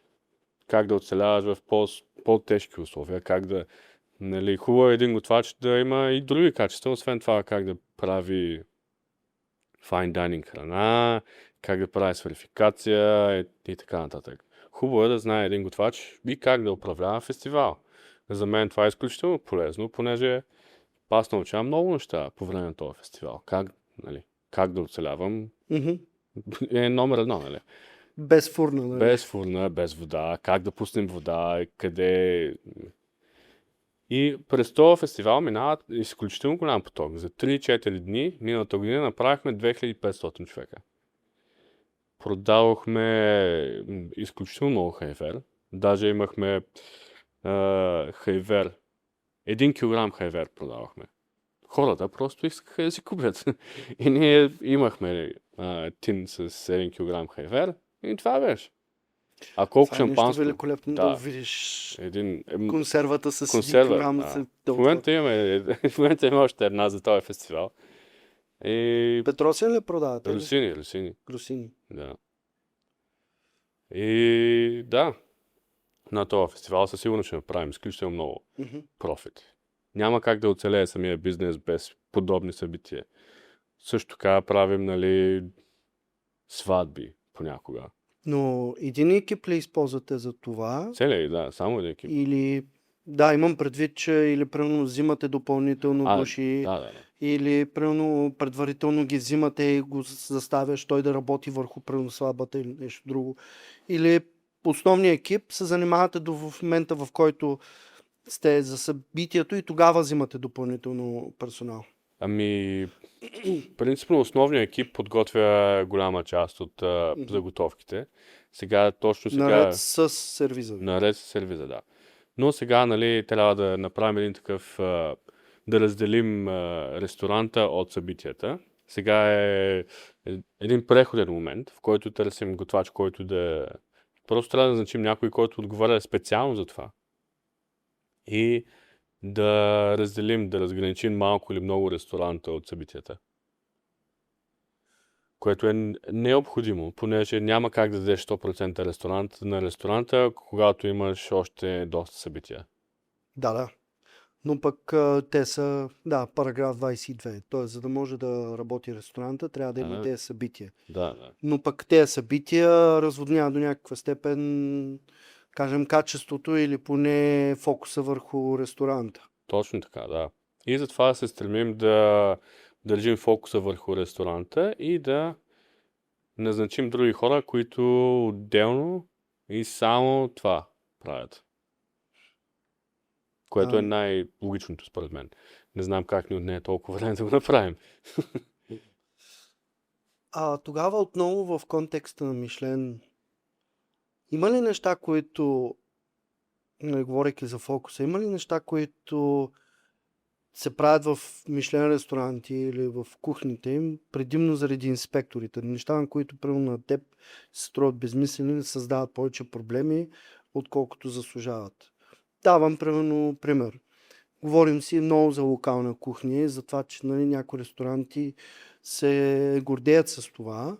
Как да оцеляваш в по-тежки условия, нали, хубаво е един готвач да има и други качества, освен това как да прави fine dining храна, как да прави сверификация и така нататък. Хубаво е да знае един готвач и как да управлява фестивал. За мен това е изключително полезно, понеже аз научавам много неща по време на този фестивал. Как да оцелявам е номер едно, нали?
Без фурна, нали?
Без фурна, без вода, как да пуснем вода, къде... И през този фестивал минават изключително голям поток. За 3-4 дни миналата година направихме 2500 човека. Продавахме изключително много хайвер. Даже имахме хайвер. 1 килограм хайвер продавахме. Хората просто искаха да си купят. И ние имахме тин с 1 килограм хайвер и това беше. А колко
Това е нещо
шампанско?
великолепно да увидиш консервата с 1 килограм.
В момента има още една за този фестивал.
Петросия ли продавате?
Русини. Да. И да, на този фестивал със сигурност ще направим изключително много профит. Няма как да оцелее самия бизнес без подобни събития. Също така правим, нали, сватби понякога.
Но един екип ли използвате за това?
Целият, да, само един екип.
Или, да, имам предвид, че или примерно взимате допълнително души, или примерно предварително ги взимате и го заставяш той да работи върху примерно сватбата или нещо друго. Или основният екип се занимавате в момента, в който сте за събитието и тогава взимате допълнително персонал.
Ами, принципно основният екип подготвя голяма част от заготовките.
Наред с сервиза.
Наред с сервиза, да. Но сега, нали, трябва да направим един такъв, да разделим ресторанта от събитията. Сега е един преходен момент, в който търсим готвач, който да... Просто трябва да назначим някой, който отговаря специално за това. И да разделим, да разграничим малко или много ресторанта от събитията. Което е необходимо, понеже няма как да дадеш 100% ресторант на ресторанта, когато имаш още доста събития.
Да. Но пък те са, параграф 22. Тоест, за да може да работи ресторанта, трябва да има тези събития.
Да.
Но пък тези събития разводняват до някаква степен, кажем, качеството или поне фокуса върху ресторанта.
Точно така, да. И затова се стремим да държим фокуса върху ресторанта и да назначим други хора, които отделно и само това правят. Което е най-логичното според мен. Не знам как ни отне толкова време да го направим.
Тогава отново в контекста на Мишлен, има ли неща, които, говорейки за фокуса, има ли неща, които се правят в Мишлен ресторанти или в кухните им, предимно заради инспекторите? Неща, на които примерно на теб се строят безмислени, създават повече проблеми, отколкото заслужават. Давам пример. Говорим си много за локална кухня и за това, че някои ресторанти се гордеят с това.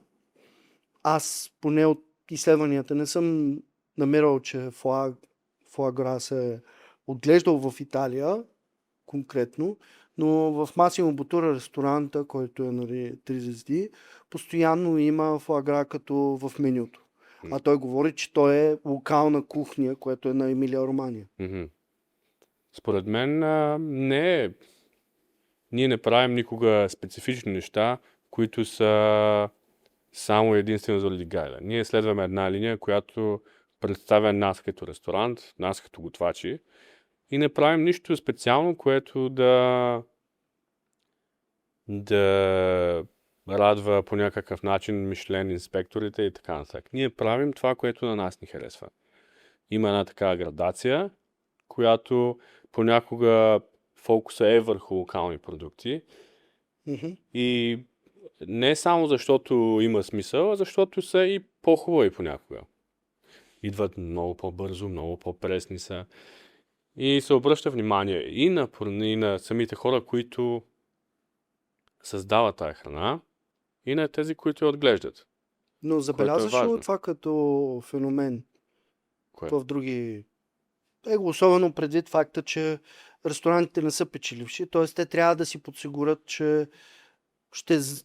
Аз поне от изследванията не съм намерил, че фоагра се е отглеждал в Италия конкретно, но в Масимо Бутура ресторанта, който е 3 звезди, постоянно има фоагра като в менюто. А той говори, че той е локална кухня, което е на Емилия Романия.
Според мен не е Ние не правим никога специфични неща, които са само единствено заради гайда. Ние следваме една линия, която представя нас като ресторант, нас като готвачи и не правим нищо специално, което да радва по някакъв начин Мишлен инспекторите и така нататък. Ние правим това, което на нас ни харесва. Има една такава градация, която понякога фокуса е върху локални продукти. И не само защото има смисъл, а защото са и по-хубави понякога. Идват много по-бързо, много по-пресни са. И се обръща внимание и на самите хора, които създават тая храна, и на тези, които я отглеждат.
Но забелязваш ли
важно.
това като феномен
Кое?
в други... особено предвид факта, че ресторантите не са печеливши, т.е. те трябва да си подсигурят, че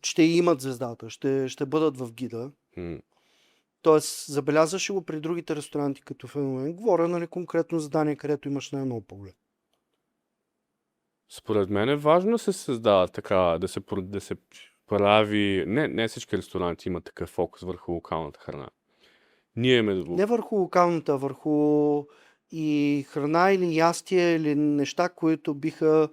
ще имат звездата, ще бъдат в гида. Тоест, забелязваш ли го при другите ресторанти като феномен? Говоря, конкретно за Дания, където имаш най-много поглед.
Според мен е важно да се създава така, да се прави... Не всички ресторанти имат такъв фокус върху локалната храна. Ние
Не върху локалната, върху и храна или ястие или неща, които биха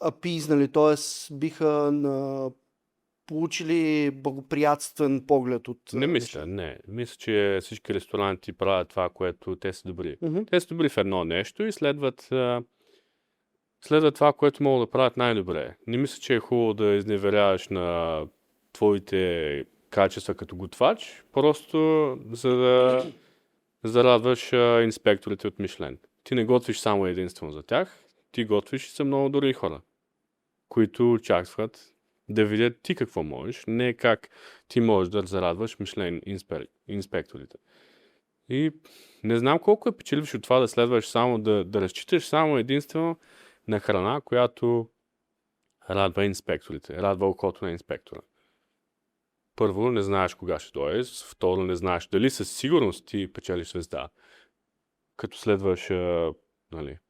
апизнали, т.е. биха получили благоприятствен поглед от...
Не мисля, не. Мисля, че всички ресторанти правят това, което те са добри. Те са добри в едно нещо и следват това, което могат да правят най-добре. Не мисля, че е хубаво да изневеряваш на твоите качества като готвач, просто за да зарадваш инспекторите от Мишлен. Ти не готвиш само единствено за тях, ти готвиш и за много други хора, които очакват да видят ти какво можеш, не как ти можеш да зарадваш Мишлен инспекторите. И не знам колко е печеливш от това да следваш само, да разчиташ само единствено на храна, която радва инспекторите, радва окото на инспектора. Първо, не знаеш кога ще дойде, второ, не знаеш дали със сигурност ти печелиш звезда, като следваш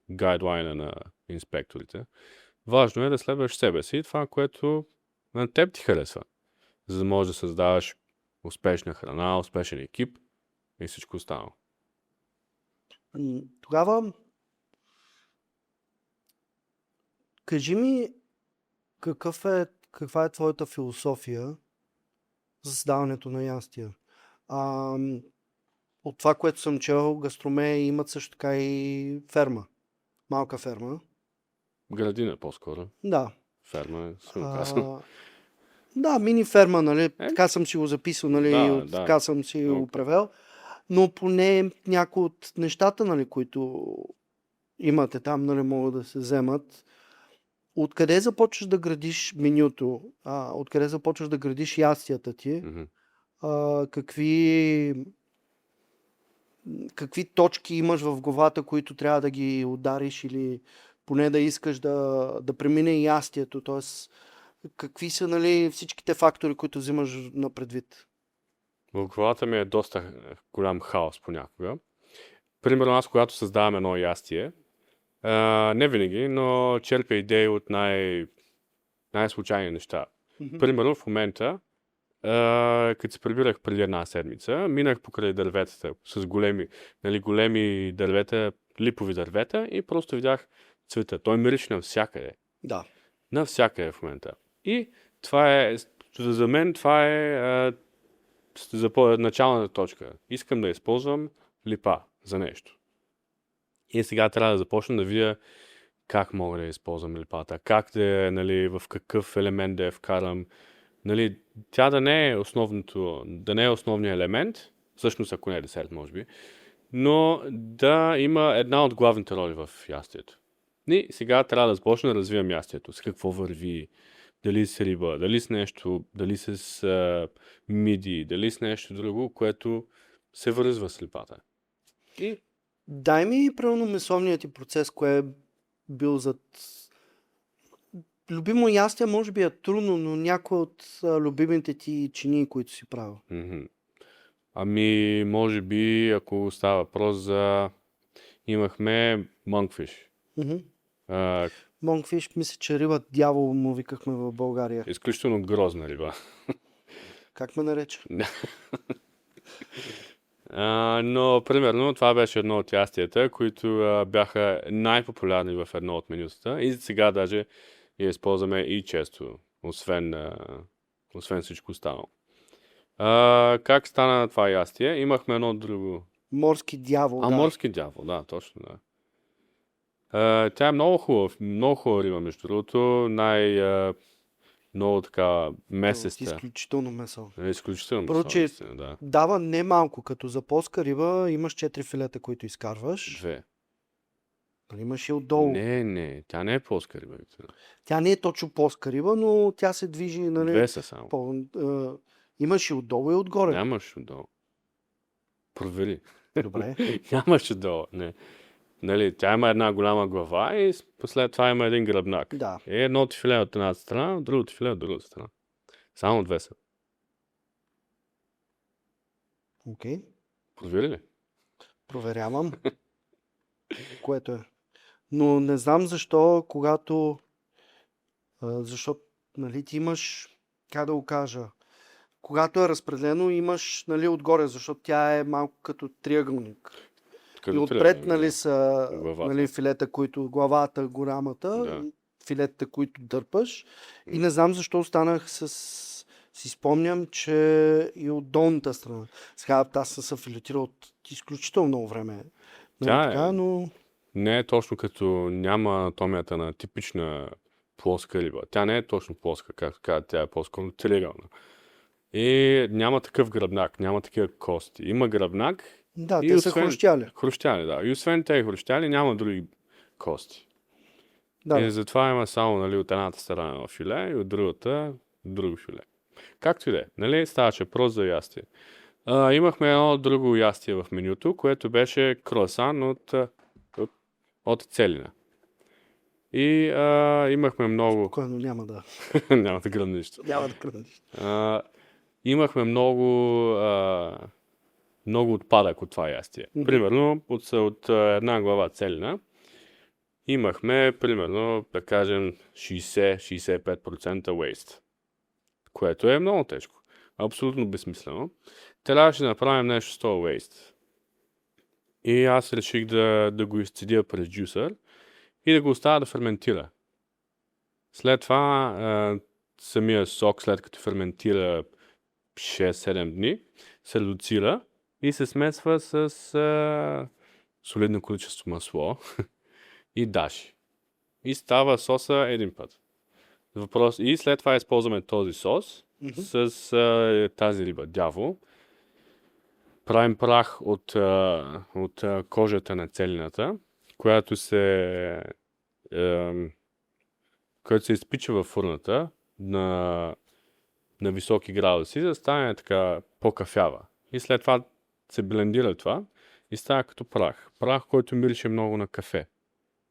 гайдлайна на инспекторите. Важно е да следваш себе си и това, което на теб ти харесва, за да можеш да създаваш успешна храна, успешен екип и всичко останало.
Тогава кажи ми каква е твоята философия за създаването на ястия. От това, което съм чел, гастромеи имат също така и ферма. Малка ферма.
Градина по-скоро.
Да.
Ферма, съм казал.
Да, мини ферма, нали? Така съм си го записал, нали? Така съм си го превел. Но поне някои от нещата, нали, които имате там, нали, могат да се вземат. Откъде започваш да градиш менюто? Откъде започваш да градиш ястията ти? Какви точки имаш в главата, които трябва да ги удариш или поне да искаш да премине ястието? Тоест, какви са, нали, всичките фактори, които взимаш на предвид?
В главата ми е доста голям хаос понякога. Примерно аз, когато създавам едно ястие, не винаги, но черпя идеи от най-случайни неща. Примерно в момента, като се прибирах преди една седмица, минах покрай дърветата с големи дървета, липови дървета и просто видях цвета. Той мирише навсякъде.
Да.
Навсякъде в момента. И за мен това е началната точка. Искам да използвам липа за нещо. И сега трябва да започна да видя как мога да използвам липата, как в какъв елемент да я вкарам. Тя да не е основният елемент, всъщност ако не е десерт, може би, но да има една от главните роли в ястието. И сега трябва да започна да развивам ястието. С какво върви, дали с риба, дали с нещо, дали с миди, дали с нещо друго, което се връзва с липата. И
дай ми, примерно, месовният ти процес, кое е бил зад... Любимо ястие може би е трудно, но някой от любимите ти чини, които си правил.
Може би, ако става въпрос за... Имахме monkfish.
Монкфиш, мисля, че риба дявол му викахме в България.
Изключително грозна риба.
Как ме нарече?
Но, примерно, това беше едно от ястията, които бяха най-популярни в едно от менютата. И сега даже я използваме и често, освен всичко останало. Как стана това ястие? Имахме едно друго.
Морски дявол, да.
Морски дявол, да, точно, да. Тя е много хубава риба, между другото. Много така месеста.
Изключително месо.
Изключително
Първо,
месо,
че
наистина, да.
дава не малко. Като за плоска риба имаш 4 филета, които изкарваш.
2.
Нали, имаш и отдолу.
Не, тя не е плоска риба.
Тя не е точно плоска риба, но тя се движи, нали,
2 са само.
имаш и отдолу и отгоре.
Нямаш отдолу. Провери.
Добре.
Нямаш отдолу, не. Нали, тя има една голяма глава и след това има един гръбнак.
Да.
Едното филе от едната страна, другото филе от другата страна. Само 2 са.
Окей.
Провери ли?
Проверявам. Което е. Но не знам защо, защото, нали, ти имаш, как да го кажа, когато е разпределено, имаш, нали, отгоре, защото тя е малко като триъгълник. И отпред, нали, са нали, филета, главата, голямата,
Да.
филетата, които дърпаш. И не знам защо останах си спомням, че и от долната страна. Сега аз съм се филетирал от изключително много време.
Тя
но...
не е точно като няма анатомията на типична плоска риба. Тя не е точно плоска, както казват, тя е по-скоро триъгълна. И няма такъв гръбнак, няма такива кости. Има гръбнак.
Да, те са хрущяли.
Хрущяли, да. И освен тези хрущяли няма други кости.
Да.
И затова има само, нали, от едната страна едно филе и от другата друго филе. Както и да е. Нали, ставаше просто за ястие. Имахме едно друго ястие в менюто, което беше круасан от целина. И имахме много...
Спокойно, няма да...
няма да гръмне нищо.
Няма да гръмне нищо.
Имахме много отпадък от това ястие. Примерно, от една глава целина имахме, примерно, да кажем, 60-65% waste. Което е много тежко. Абсолютно безсмислено. Трябваше да направим нещо с това waste. И аз реших да го изцедя през джусър и да го оставя да ферментира. След това самия сок, след като ферментира 6-7 дни, се редуцира и се смесва с солидно количество масло и даши. И става соса един път. И след това използваме този сос с тази риба дявол. Правим прах от кожата на целината, която се изпича във фурната на високи градуси, за да стане така по-кафява. И след това се блендира това и става като прах. Прах, който мирише много на кафе.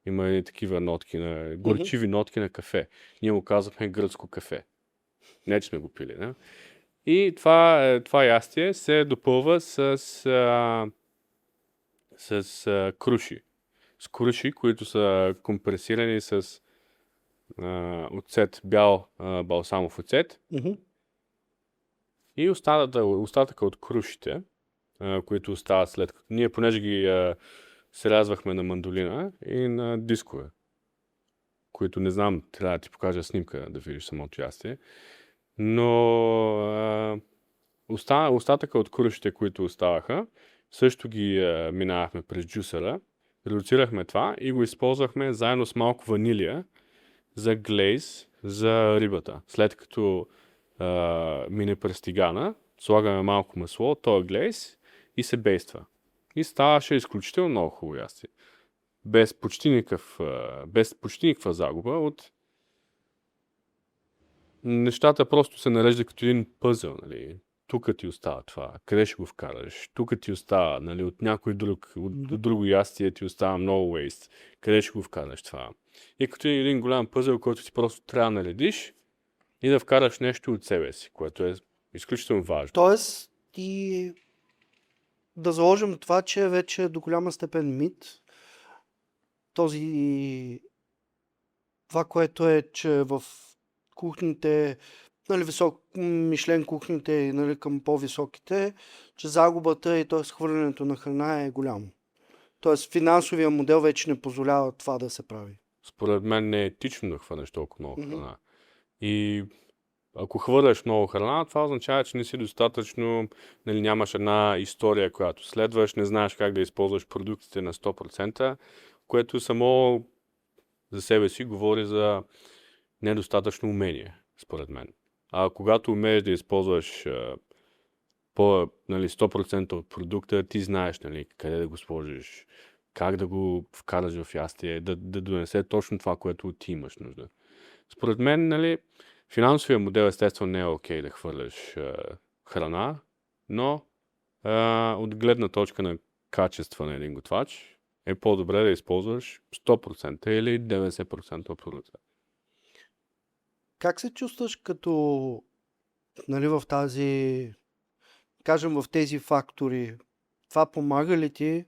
Има и такива нотки, горчиви нотки на кафе. Ние му казвахме гръцко кафе. Не, че сме го пили, не? И това ястие се допълва с круши. С круши, които са компресирани с оцет, бял балсамов оцет. И остатъка от крушите, които остават след като... Ние, понеже ги срязвахме на мандолина и на дискове, които не знам, трябва да ти покажа снимка да видиш самото ястие. Но остатъка от крушите, които оставаха, също ги минавахме през джусера, редуцирахме това и го използвахме заедно с малко ванилия за глейз за рибата. След като мине през тигана, слагаме малко масло, този глейз и се бейства. И ставаше изключително много хубаво ястие. Без почти никаква загуба от нещата просто се нареждат като един пъзъл, нали. Тук ти остава това, къде ще го вкараш, тук ти остава, нали, от някой друг, от друго ястие ти остава много waste, къде ще го вкараш това. И като един голям пъзъл, който ти просто трябва да наредиш и да вкараш нещо от себе си, което е изключително важно.
Тоест, ти да заложим на това, че вече до голяма степен мит този това, което е, че в кухните, нали, Мишлен кухните, нали, към по-високите, че загубата и т.е. хвърлянето на храна е голямо. Тоест финансовия модел вече не позволява това да се прави.
Според мен не е етично да хвърляш толкова много
Мгм.
храна. И ако хвърляш много храна, това означава, че не си достатъчно, нали, нямаш една история, която следваш, не знаеш как да използваш продуктите на 100%, което само за себе си говори за недостатъчно умение, според мен. А когато умееш да използваш нали, 100% от продукта, ти знаеш, нали, къде да го сложиш, как да го вкараш в ястие, да донесе точно това, което ти имаш нужда. Според мен, нали, финансовия модел естествено не е окей да хвърляш храна, но от гледна точка на качество на един готвач е по-добре да използваш 100% или 90% от продукта.
Как се чувстваш като, нали, в тази, кажем, в тези фактори? Това помага ли ти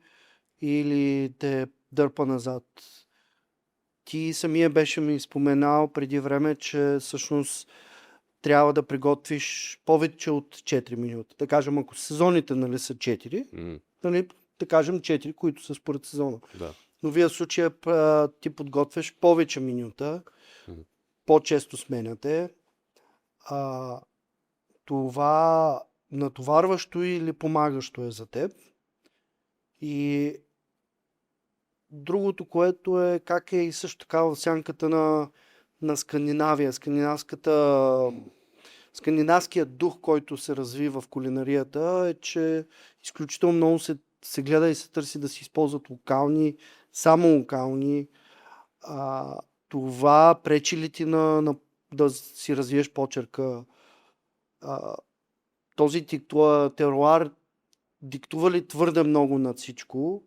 или те дърпа назад? Ти самия беше ми споменал преди време, че всъщност трябва да приготвиш повече от 4 минути. Да кажем, ако сезоните, нали, са 4, нали, да кажем 4, които са според сезона.
Да.
Но вие в случая ти подготвяш повече минута,
Мгм.
по-често сменяте. А, това натоварващо или помагащо е за теб. И другото, което е как е и също така в сянката на Скандинавия. Скандинавският дух, който се развива в кулинарията е, че изключително много се гледа и се търси да се използват само локални. Това пречи ли ти да си развиеш почерка? Този теруар диктува ли твърде много над всичко?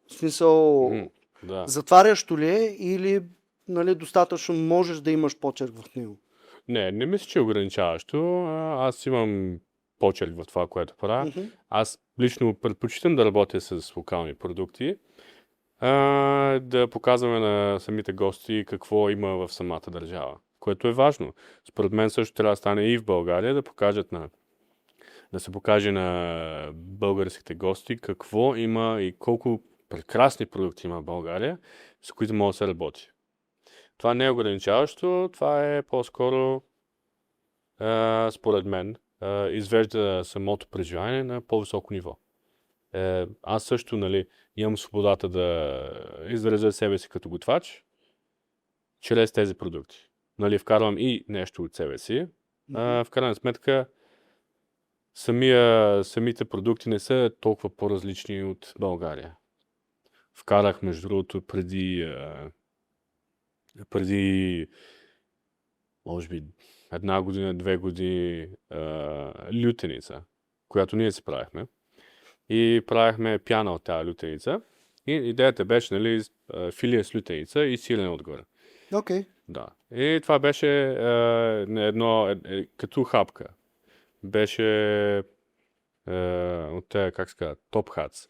В смисъл,
Да.
затварящо ли е или, нали, достатъчно можеш да имаш почерк в него?
Не мисля, че е ограничаващо. Аз имам почерк в това, което правя.
Мгм.
Аз лично предпочитам да работя с локални продукти, да показваме на самите гости какво има в самата държава, което е важно. Според мен също трябва да стане и в България, да се покаже на българските гости какво има и колко прекрасни продукти има в България, с които може да се работи. Това не е ограничаващо, това е по-скоро, според мен, извежда самото преживяване на по-високо ниво. Аз също, нали, имам свободата да изразя себе си като готвач чрез тези продукти. Нали, вкарвам и нещо от себе си. В крайна сметка, самите продукти не са толкова по-различни от България. Вкарах, между другото, преди може би 1 година, 2 години лютеница, която ние си правихме. И правихме пяна от тази лютеница. И идеята беше, нали, филия с лютеница и сирене отгоре.
Окей.
Да. И това беше като хапка. Беше от тези, как се казва, топ хац,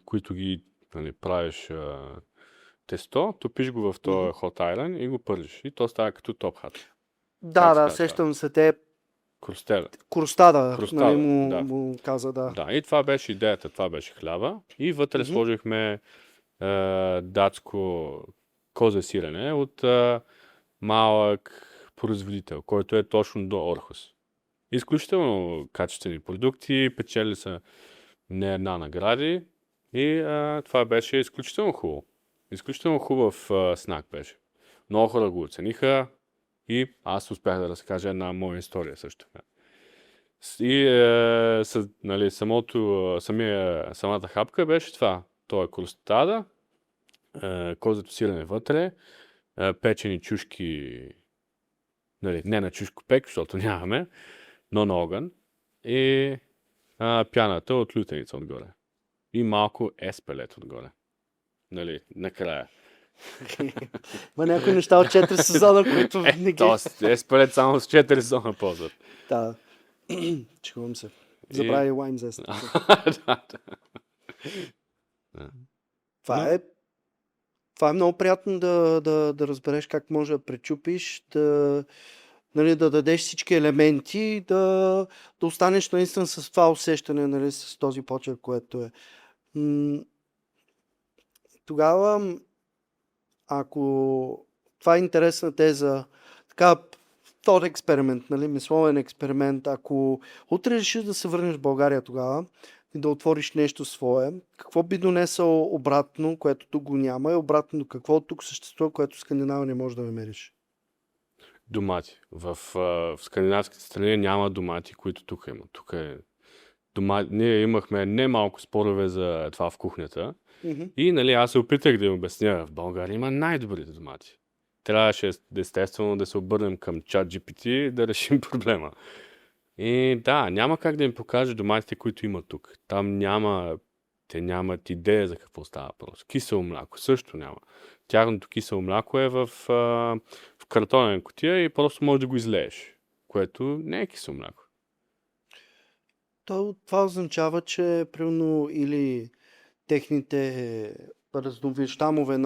които ги, нали, правиш тесто, топиш го в този hot iron и го пържиш. И то става като топ хат.
Да, сещам се те.
Крустела.
Крустада,
Крустада,
нали,
да.
му каза, да.
Да, и това беше идеята, това беше хляба. И вътре сложихме датско козе сирене от малък производител, който е точно до Орхус. Изключително качествени продукти, печели са не една награди и това беше изключително хубаво. Изключително хубав снак беше. Много хора го оцениха и аз успях да разкажа една моя история също така. И нали, самата хапка беше това. То е крустада, козето сирене вътре, печени чушки, нали, не на чушкопек, защото нямаме, но на огън и пяната от лютеница отгоре. И малко еспелет отгоре. Нали, накрая.
Ма някои неща от 4 сезона, които не ги...
Тоест, еспелет само с 4 сезона ползват.
Да. Чувам се. Забрави лайм зест.
Да.
Това е Това е много приятно да разбереш как може да пречупиш, нали, да дадеш всички елементи, да останеш наистина с това усещане, нали, с този почерк, което е. Тогава, ако това е интересна теза, така, втори експеримент, нали, мисловен експеримент, ако утре решиш да се върнеш в България тогава и да отвориш нещо свое, какво би донесъл обратно, което тук го няма, и обратно какво тук съществува, което в Скандинавия не може да намериш?
Домати. В скандинавските страни няма домати, които тук има. Тук е Ние имахме немалко спорове за това в кухнята. И нали, аз се опитах да им обясня, в България има най-добрите домати. Трябваше естествено да се обърнем към ChatGPT да решим проблема. И да, няма как да им покажа доматите, които има тук. Там те нямат идея за какво става въпрос. Кисело мляко също няма. Тяхното кисело мляко е в картонен кутия и просто можеш да го излееш, което не е кисело мляко.
Това означава, че примерно или техните щамове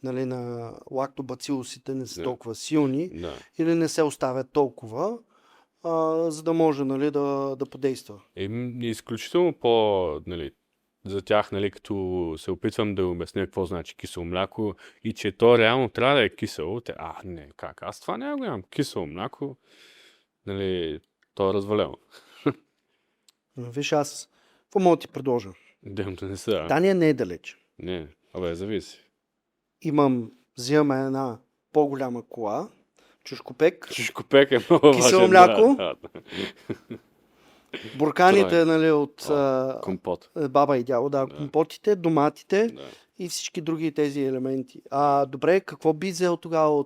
нали, на лактобацилусите не са толкова силни, или не се оставят толкова, за да може, нали, да подейства.
Изключително нали, за тях, нали, като се опитвам да обясня какво значи кисело мляко и че то реално трябва да е кисело. Не, как? Аз това няма го имам. Кисело мляко, нали, то е развалено.
Виж, аз какво мога да ти предложа? Дания не е далеч.
Не, зависи.
Взимаме една по-голяма кола, чушкопек.
Чушкопек е много важен.
Кисело мляко. Бурканите, нали, от
компот.
Баба и дядо, компотите, доматите и всички други тези елементи. Добре, какво би взел тогава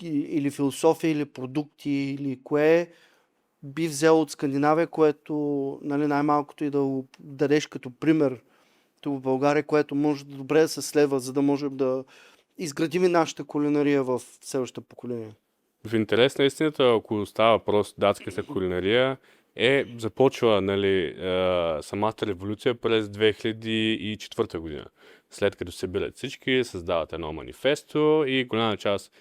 или философия, или продукти, или кое би взел от Скандинавия, което, нали, най-малкото и да го дадеш като пример в България, което може добре да се следва, за да можем да изградим и нашата кулинария в следващото поколение.
В интерес на истината, ако става въпрос датската кулинария, започва, нали, самата революция през 2004 година. След като се билят всички, създават едно манифесто и голяма част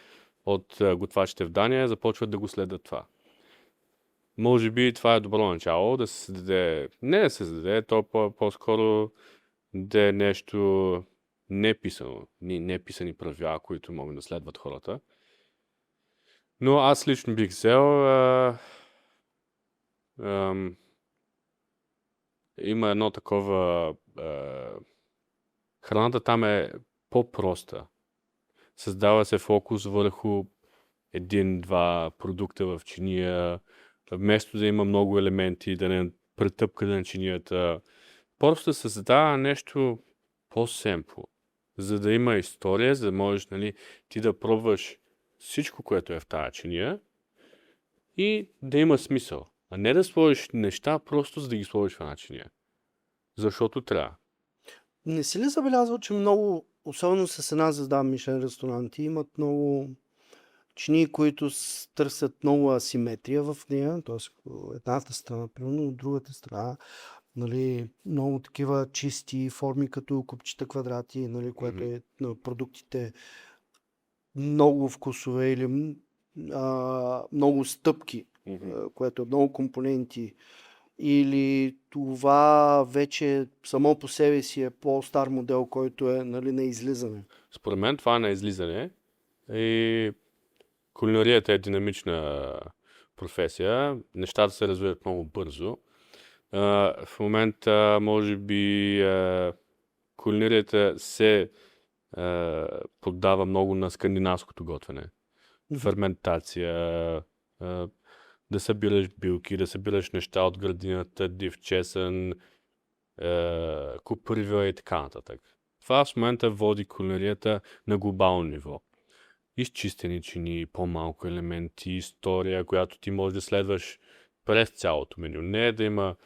от готвачите в Дания започват да го следват това. Може би това е добро начало да се създаде, не да се създаде, то по-скоро да е нещо неписано, неписани правила, които могат да следват хората. Но аз лично бих взел има едно такова храната там е по-проста. Създава се фокус върху един-два продукта в чиния, вместо да има много елементи, да не претъпка на чинията. Просто се създава нещо по-семпло, за да има история, за да можеш, нали, ти да пробваш всичко, което е в тази чиния и да има смисъл. А не да сложиш неща просто за да ги сложиш в една чиния. Защото трябва.
Не си ли забелязал, че много, особено с една звезда Мишлен ресторанти, имат много чинии, които търсят много асиметрия в нея, т.е. едната страна, примерно от другата страна, нали, много такива чисти форми, като купчета, квадрати, нали, което е на продуктите, много вкусове или много стъпки, което е много компоненти, или това вече само по себе си е по-стар модел, който е, нали, на излизане?
Според мен това е на излизане и кулинарията е динамична професия. Нещата се развиват много бързо. В момента, може би, кулинарията се поддава много на скандинавското готвене. Ферментация, да събираш билки, да събираш неща от градината, див чесън, купривила и така нататък. Това в момента води кулинарията на глобално ниво. Изчистени чини, по-малко елементи, история, която ти можеш да следваш през цялото меню. Не е да има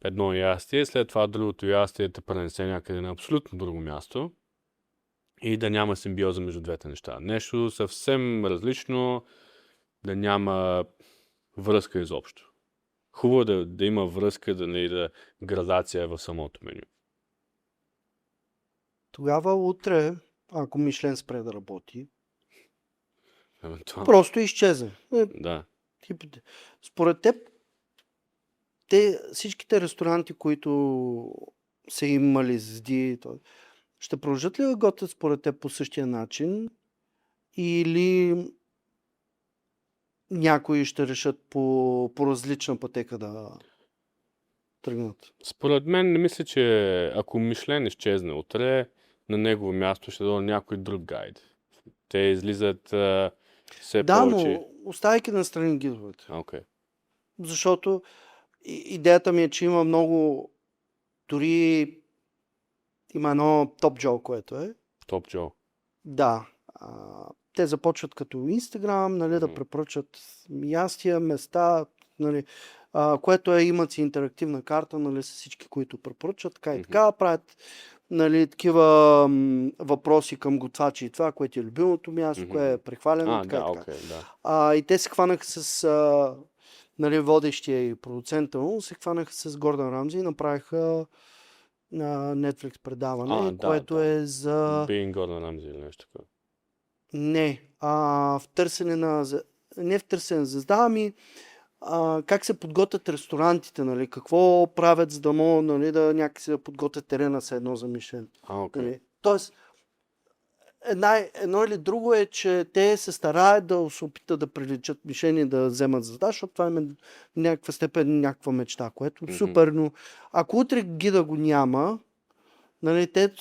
едно ястие, след това другото ястие те пренесе някъде на абсолютно друго място и да няма симбиоза между двете неща. Нещо съвсем различно, да няма връзка изобщо. Хубаво да има връзка, да градация в самото меню.
Тогава утре, ако Мишлен спре да работи,
Евентуално.
просто изчезне.
Да.
Според теб, всичките ресторанти, които са имали звезди, ще продължат ли да готвят според теб по същия начин? Или някои ще решат по различна пътека да тръгнат?
Според мен не мисля, че ако Мишлен изчезне утре, на негово място ще дойде някой друг гайд. Те излизат все
Да,
повече.
но оставяйки настрани гидовете.
Okay.
Защото идеята ми е, че има много, дори има едно Топ Джо, което е.
Топ Джо.
Да. Те започват като Instagram, нали, да препоръчат ястия, места, нали, което имат си интерактивна карта, нали, с всички, които препоръчат, така и така, правят, нали, такива въпроси към готвачи и това, което е любимото място, кое е прехвалено, така и така.
Да.
И те се хванаха с нали, водещия и продуцента му, се хванаха с Гордън Рамзи и направиха на Netflix предаване, което е за...
Being Gordon Ramsay или нещо такова.
Не, в търсене на... Не в търсене на звезда, ами как се подготвят ресторантите, нали? Какво правят, за да могат, нали, да някакси да подготвят терена с едно за Мишлен. Нали? Тоест, едно или друго е, че те се стараят да се опитат да привлечат Мишлен и да вземат звезда, защото това е в някаква степен някаква мечта, което супер, но ако утре гида го няма, нали, те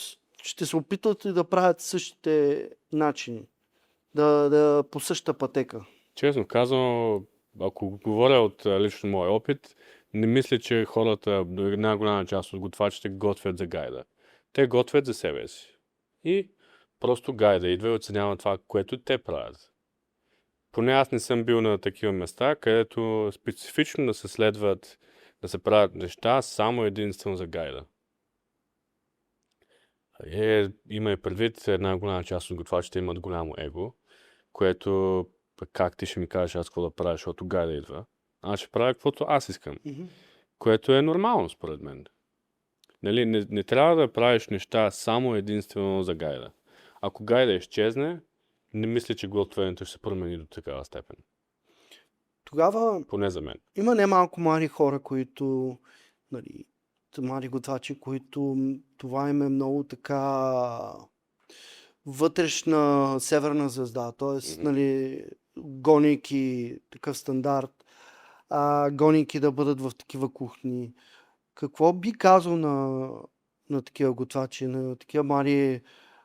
ще се опитат и да правят същите начини, да по същата пътека.
Честно казано, ако говоря от лично моя опит, не мисля, че хората, една голяма част от готвачите готвят за гайда. Те готвят за себе си. И просто гайда идва и оценява това, което те правят. Поне аз не съм бил на такива места, където специфично да се следват, да се правят неща само единствено за гайда. Има и предвид, една голяма част от готвачите имат голямо его, което, как ти ще ми кажеш аз какво да правя, защото гайда идва. Аз ще правя каквото аз искам. Което е нормално според мен. Нали, не трябва да правиш неща само единствено за гайда. Ако гайда изчезне, не мисля, че готвенето ще се промени до такава степен.
Тогава
поне за мен.
Има немалко млади хора, които, нали, млади готвачи, които това им е много така вътрешна северна звезда, т.е. нали, гонейки такъв стандарт, гонейки да бъдат в такива кухни. Какво би казал на такива готвачи, на такива млади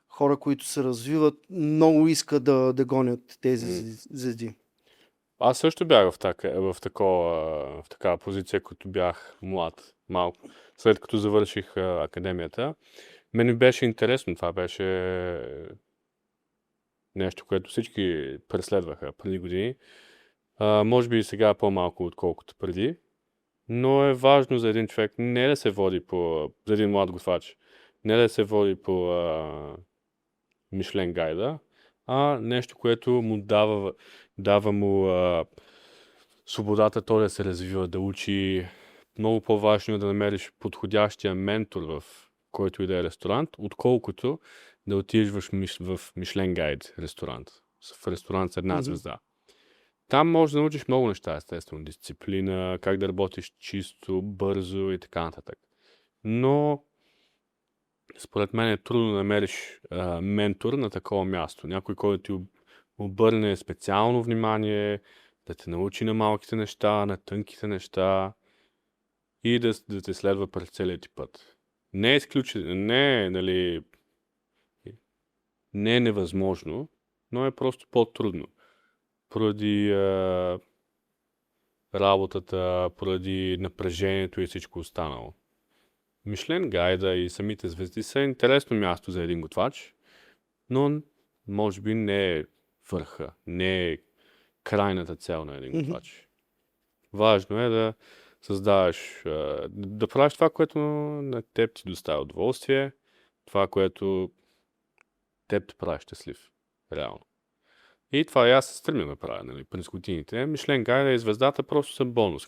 хора, които се развиват, много искат да гонят тези звезди?
Аз също бях в такава позиция, като бях млад, малко. След като завърших академията, мен ми беше интересно. Това беше нещо, което всички преследваха преди години. Може би и сега по-малко, отколкото преди. Но е важно за един човек не да се води за един млад готвач, не да се води по Мишлен гайда, а нещо, което му дава му свободата той да се развива, да учи. Много по-важно е да намериш подходящия ментор в който и да е ресторант, отколкото да отидеш в Мишлен гайд ресторант. В ресторант с една звезда. Там можеш да научиш много неща, естествено. Дисциплина, как да работиш чисто, бързо и така нататък. Но според мен е трудно да намериш ментор на такова място. Някой, който ти обърне специално внимание, да те научи на малките неща, на тънките неща и да те следва през целият ти път. Не е изключено, не е невъзможно, но е просто по-трудно. Поради работата, поради напрежението и всичко останало. Мишлен гайда и самите звезди са интересно място за един готвач, но може би не е върха, не е крайната цел на един готвач. Важно е да създаваш, да правиш това, което на теб ти доставя удоволствие, това, което теб те прави щастлив, реално. И това и аз се стремя да правя, нали, през годините. Мишлен гайда и звездата просто са бонус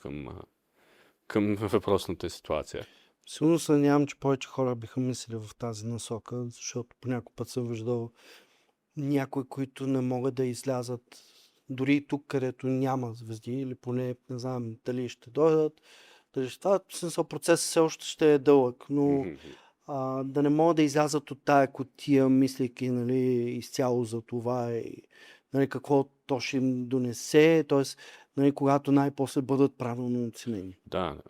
към въпросната ситуация.
Силно се надявам, че повече хора биха мислили в тази насока, защото по някой път съм виждал някои, които не могат да излязат дори и тук, където няма звезди, или поне не знам дали ще дойдат, дали ще това, в смисъл процесът все още ще е дълъг, но да не могат да излязат от тая кутия, мислейки, нали, изцяло за това и нали, какво то ще им донесе, т.е. нали, когато най-после бъдат правилно оценени.
Да, да.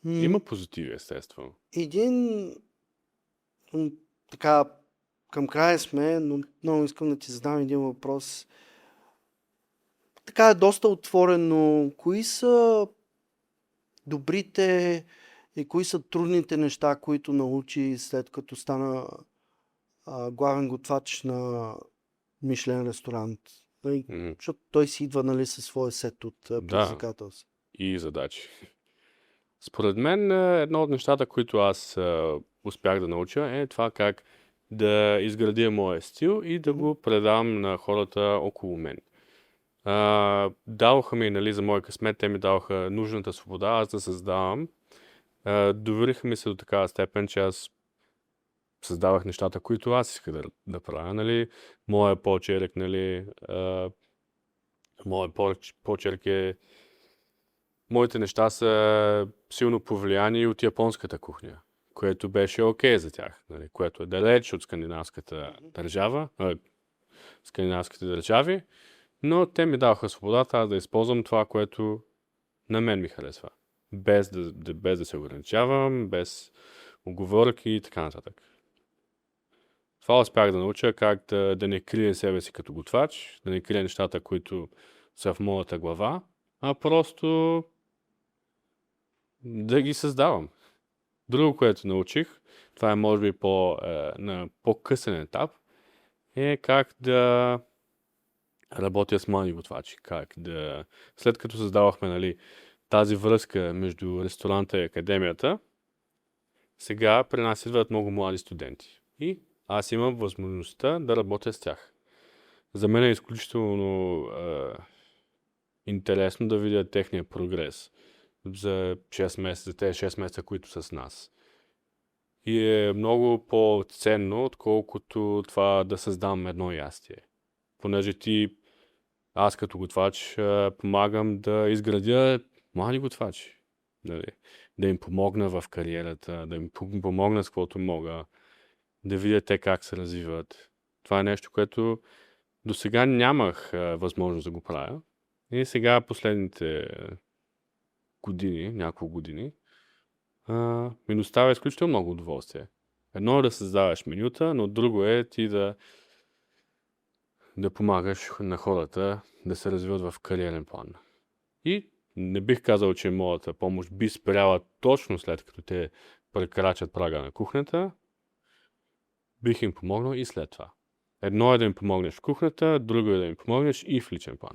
М,
Има позитиви, естествено.
Един така към края сме, но много искам да ти задам един въпрос. Така е доста отворено. Кои са добрите и кои са трудните неща, които научи след като стана главен готвач на Мишлен ресторант? Нали,
Мгм.
защото той си идва нали, със своя сет от предизвикателства.
И задачи. Според мен едно от нещата, които аз успях да науча е това как да изградя моя стил и да го предам на хората около мен. Даваха ми, нали, за моя късмет, те ми даваха нужната свобода, аз да създавам. Довериха ми се до такава степен, че аз създавах нещата, които аз исках да правя, нали. Моя почерк, нали, моя почерк е... Моите неща са силно повлияни от японската кухня, което беше окей за тях, нали, което е далеч от скандинавската държава, скандинавските държави, но те ми даваха свободата аз да използвам това, което на мен ми харесва. Без да се ограничавам, без уговорки и така нататък. Това успях да науча как да не крия себе си като готвач, да не крия нещата, които са в моята глава, а просто да ги създавам. Друго, което научих, това е може би на по-късен етап, е как да работя с млади готвачи. След като създавахме, нали, тази връзка между ресторанта и академията, сега при нас идват много млади студенти. И аз имам възможността да работя с тях. За мен е изключително интересно да видя техния прогрес за 6 месеца, за тези 6 месеца, които са с нас. И е много по-ценно, отколкото това да създам едно ястие. Понеже аз като готвач помагам да изградя млади готвачи. Нали? Да им помогна в кариерата, да им помогна с каквото мога, да видя те как се развиват. Това е нещо, което до сега нямах възможност да го правя. И сега последните години, няколко години, ми доставя изключително много удоволствие. Едно е да създаваш менюта, но друго е ти да помагаш на хората да се развиват в кариерен план. И не бих казал, че моята помощ би спряла точно след като те прекрачат прага на кухнята. Бих им помогнал и след това. Едно е да им помогнеш в кухнята, друго е да им помогнеш и в личен план.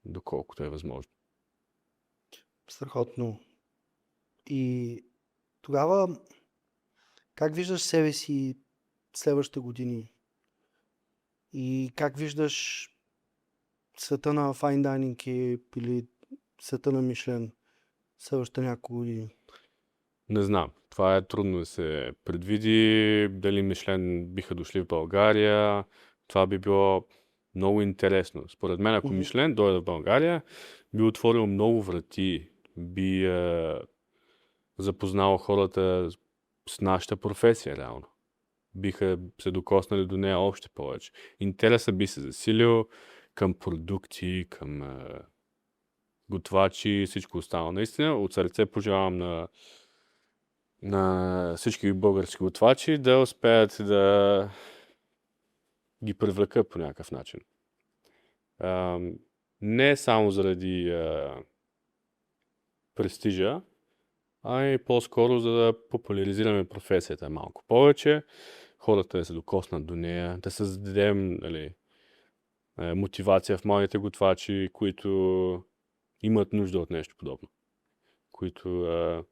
Доколкото е възможно.
Страхотно. И тогава как виждаш себе си следващите години? И как виждаш света на Fine Dining или света на Мишлен следващите няколко години?
Не знам. Това е трудно да се предвиди. Дали Мишлен биха дошли в България. Това би било много интересно. Според мен, ако Мишлен дойде в България, би отворил много врати. Би запознал хората с нашата професия, реално. Биха се докоснали до нея още повече. Интересът би се засилил към продукти, към готвачи и всичко останало. Наистина, от сърце пожелавам на всички български готвачи да успеят да ги привлекат по някакъв начин. Не само заради престижа, а и по-скоро за да популяризираме професията малко повече, хората да се докоснат до нея, да създадем, нали, мотивация в малите готвачи, които имат нужда от нещо подобно. Които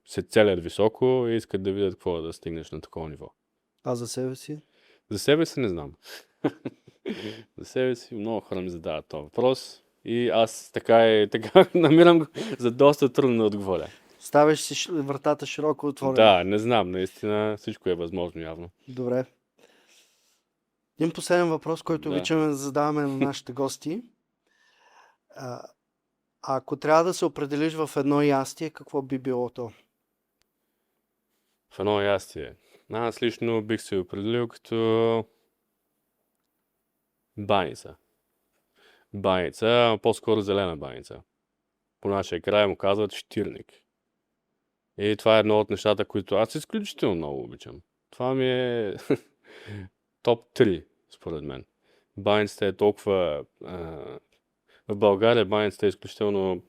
се целят високо и искат да видят какво да стигнеш на такова ниво.
А за себе си?
За себе си не знам. За себе си много хора ми задават този въпрос и аз така намирам го за доста трудно да отговоря.
Представяш си вратата широко отворена.
Да, не знам, наистина всичко е възможно явно.
Добре. Един последен въпрос, който
Да.
обичаме да задаваме на нашите гости. Ако трябва да се определиш в едно ястие, какво би било то?
В едно ястие. Аз лично бих се определил като баница. Баница, по-скоро зелена баница. По нашия край му казват щирник. И това е едно от нещата, които аз изключително много обичам. Това ми е топ 3, според мен. Баницата е толкова... в България баницата е изключително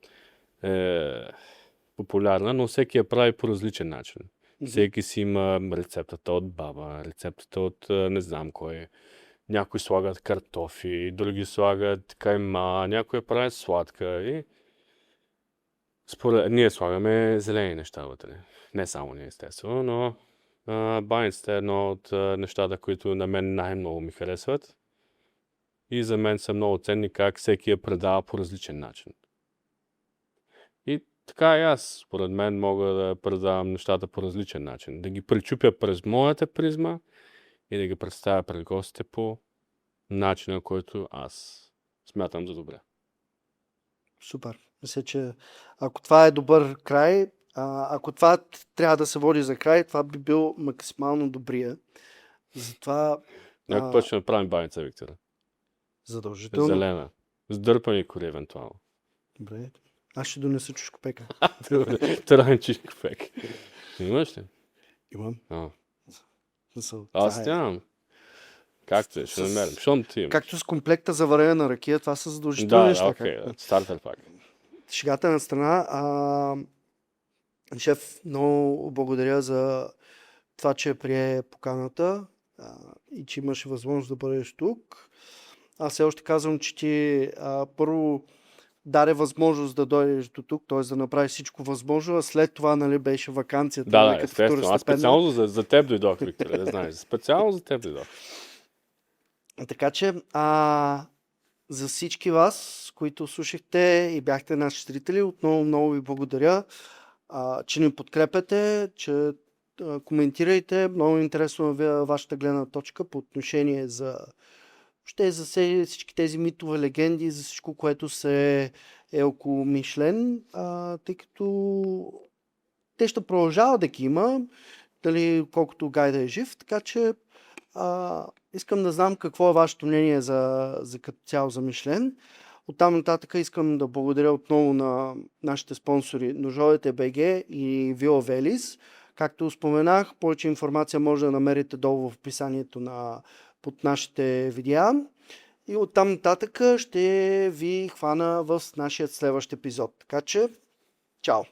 популярна, но всеки я прави по различен начин. Всеки си има рецептата от баба, рецептата от не знам кой. Някои слагат картофи, други слагат кайма, някои я правят сладка и ние слагаме зелени неща вътре. Не само ние, естествено, но баницата е едно от нещата, които на мен най-много ми харесват. И за мен са много ценни как всеки я предава по различен начин. И така и аз, според мен, мога да предавам нещата по различен начин. Да ги пречупя през моята призма и да ги представя пред гостите по начина, който аз смятам за добре.
Супер. Мисля, че ако това е добър край, ако това трябва да се води за край, това би бил максимално добрия. Затова
Някой път ще направим баница, Виктора.
задължително.
Зелена. С дърпани кори, евентуално.
Добре. Аз ще донеса чушкопека.
Добре. Таранчиш пек. Имаш ли?
Имам.
Аз нямам. Както е, ще намерим. Щом ти имаш.
Както с комплекта за варене на ракия, това са задължителни неща.
Да, окей. Стартер пак.
Шегата на страна. Шеф, много благодаря за това, че прие поканата и че имаш възможност да бъдеш тук. Аз все още казвам, че ти първо даде възможност да дойдеш до тук, т.е. да направиш всичко възможно, а след това, нали, беше ваканцията.
Да, естествено. Аз специално за теб дойдох, Виктор, да знаеш. Специално за теб дойдох.
Така че, за всички вас, които слушахте и бяхте наши зрители, отново много ви благодаря, че ни подкрепяте, че коментирайте. Много интересно е вашата гледна точка по отношение за всички тези митове, легенди, за всичко, което се е около Мишлен, тъй като те ще продължават да ги има, дали колкото гайда е жив, така че искам да знам какво е вашето мнение за като цяло за Мишлен. Оттам нататък искам да благодаря отново на нашите спонсори Ножовете БГ и Вила Велис. Както споменах, повече информация може да намерите долу в описанието под нашите видеа. И оттам нататък ще ви хвана в нашия следващ епизод. Така че, чао!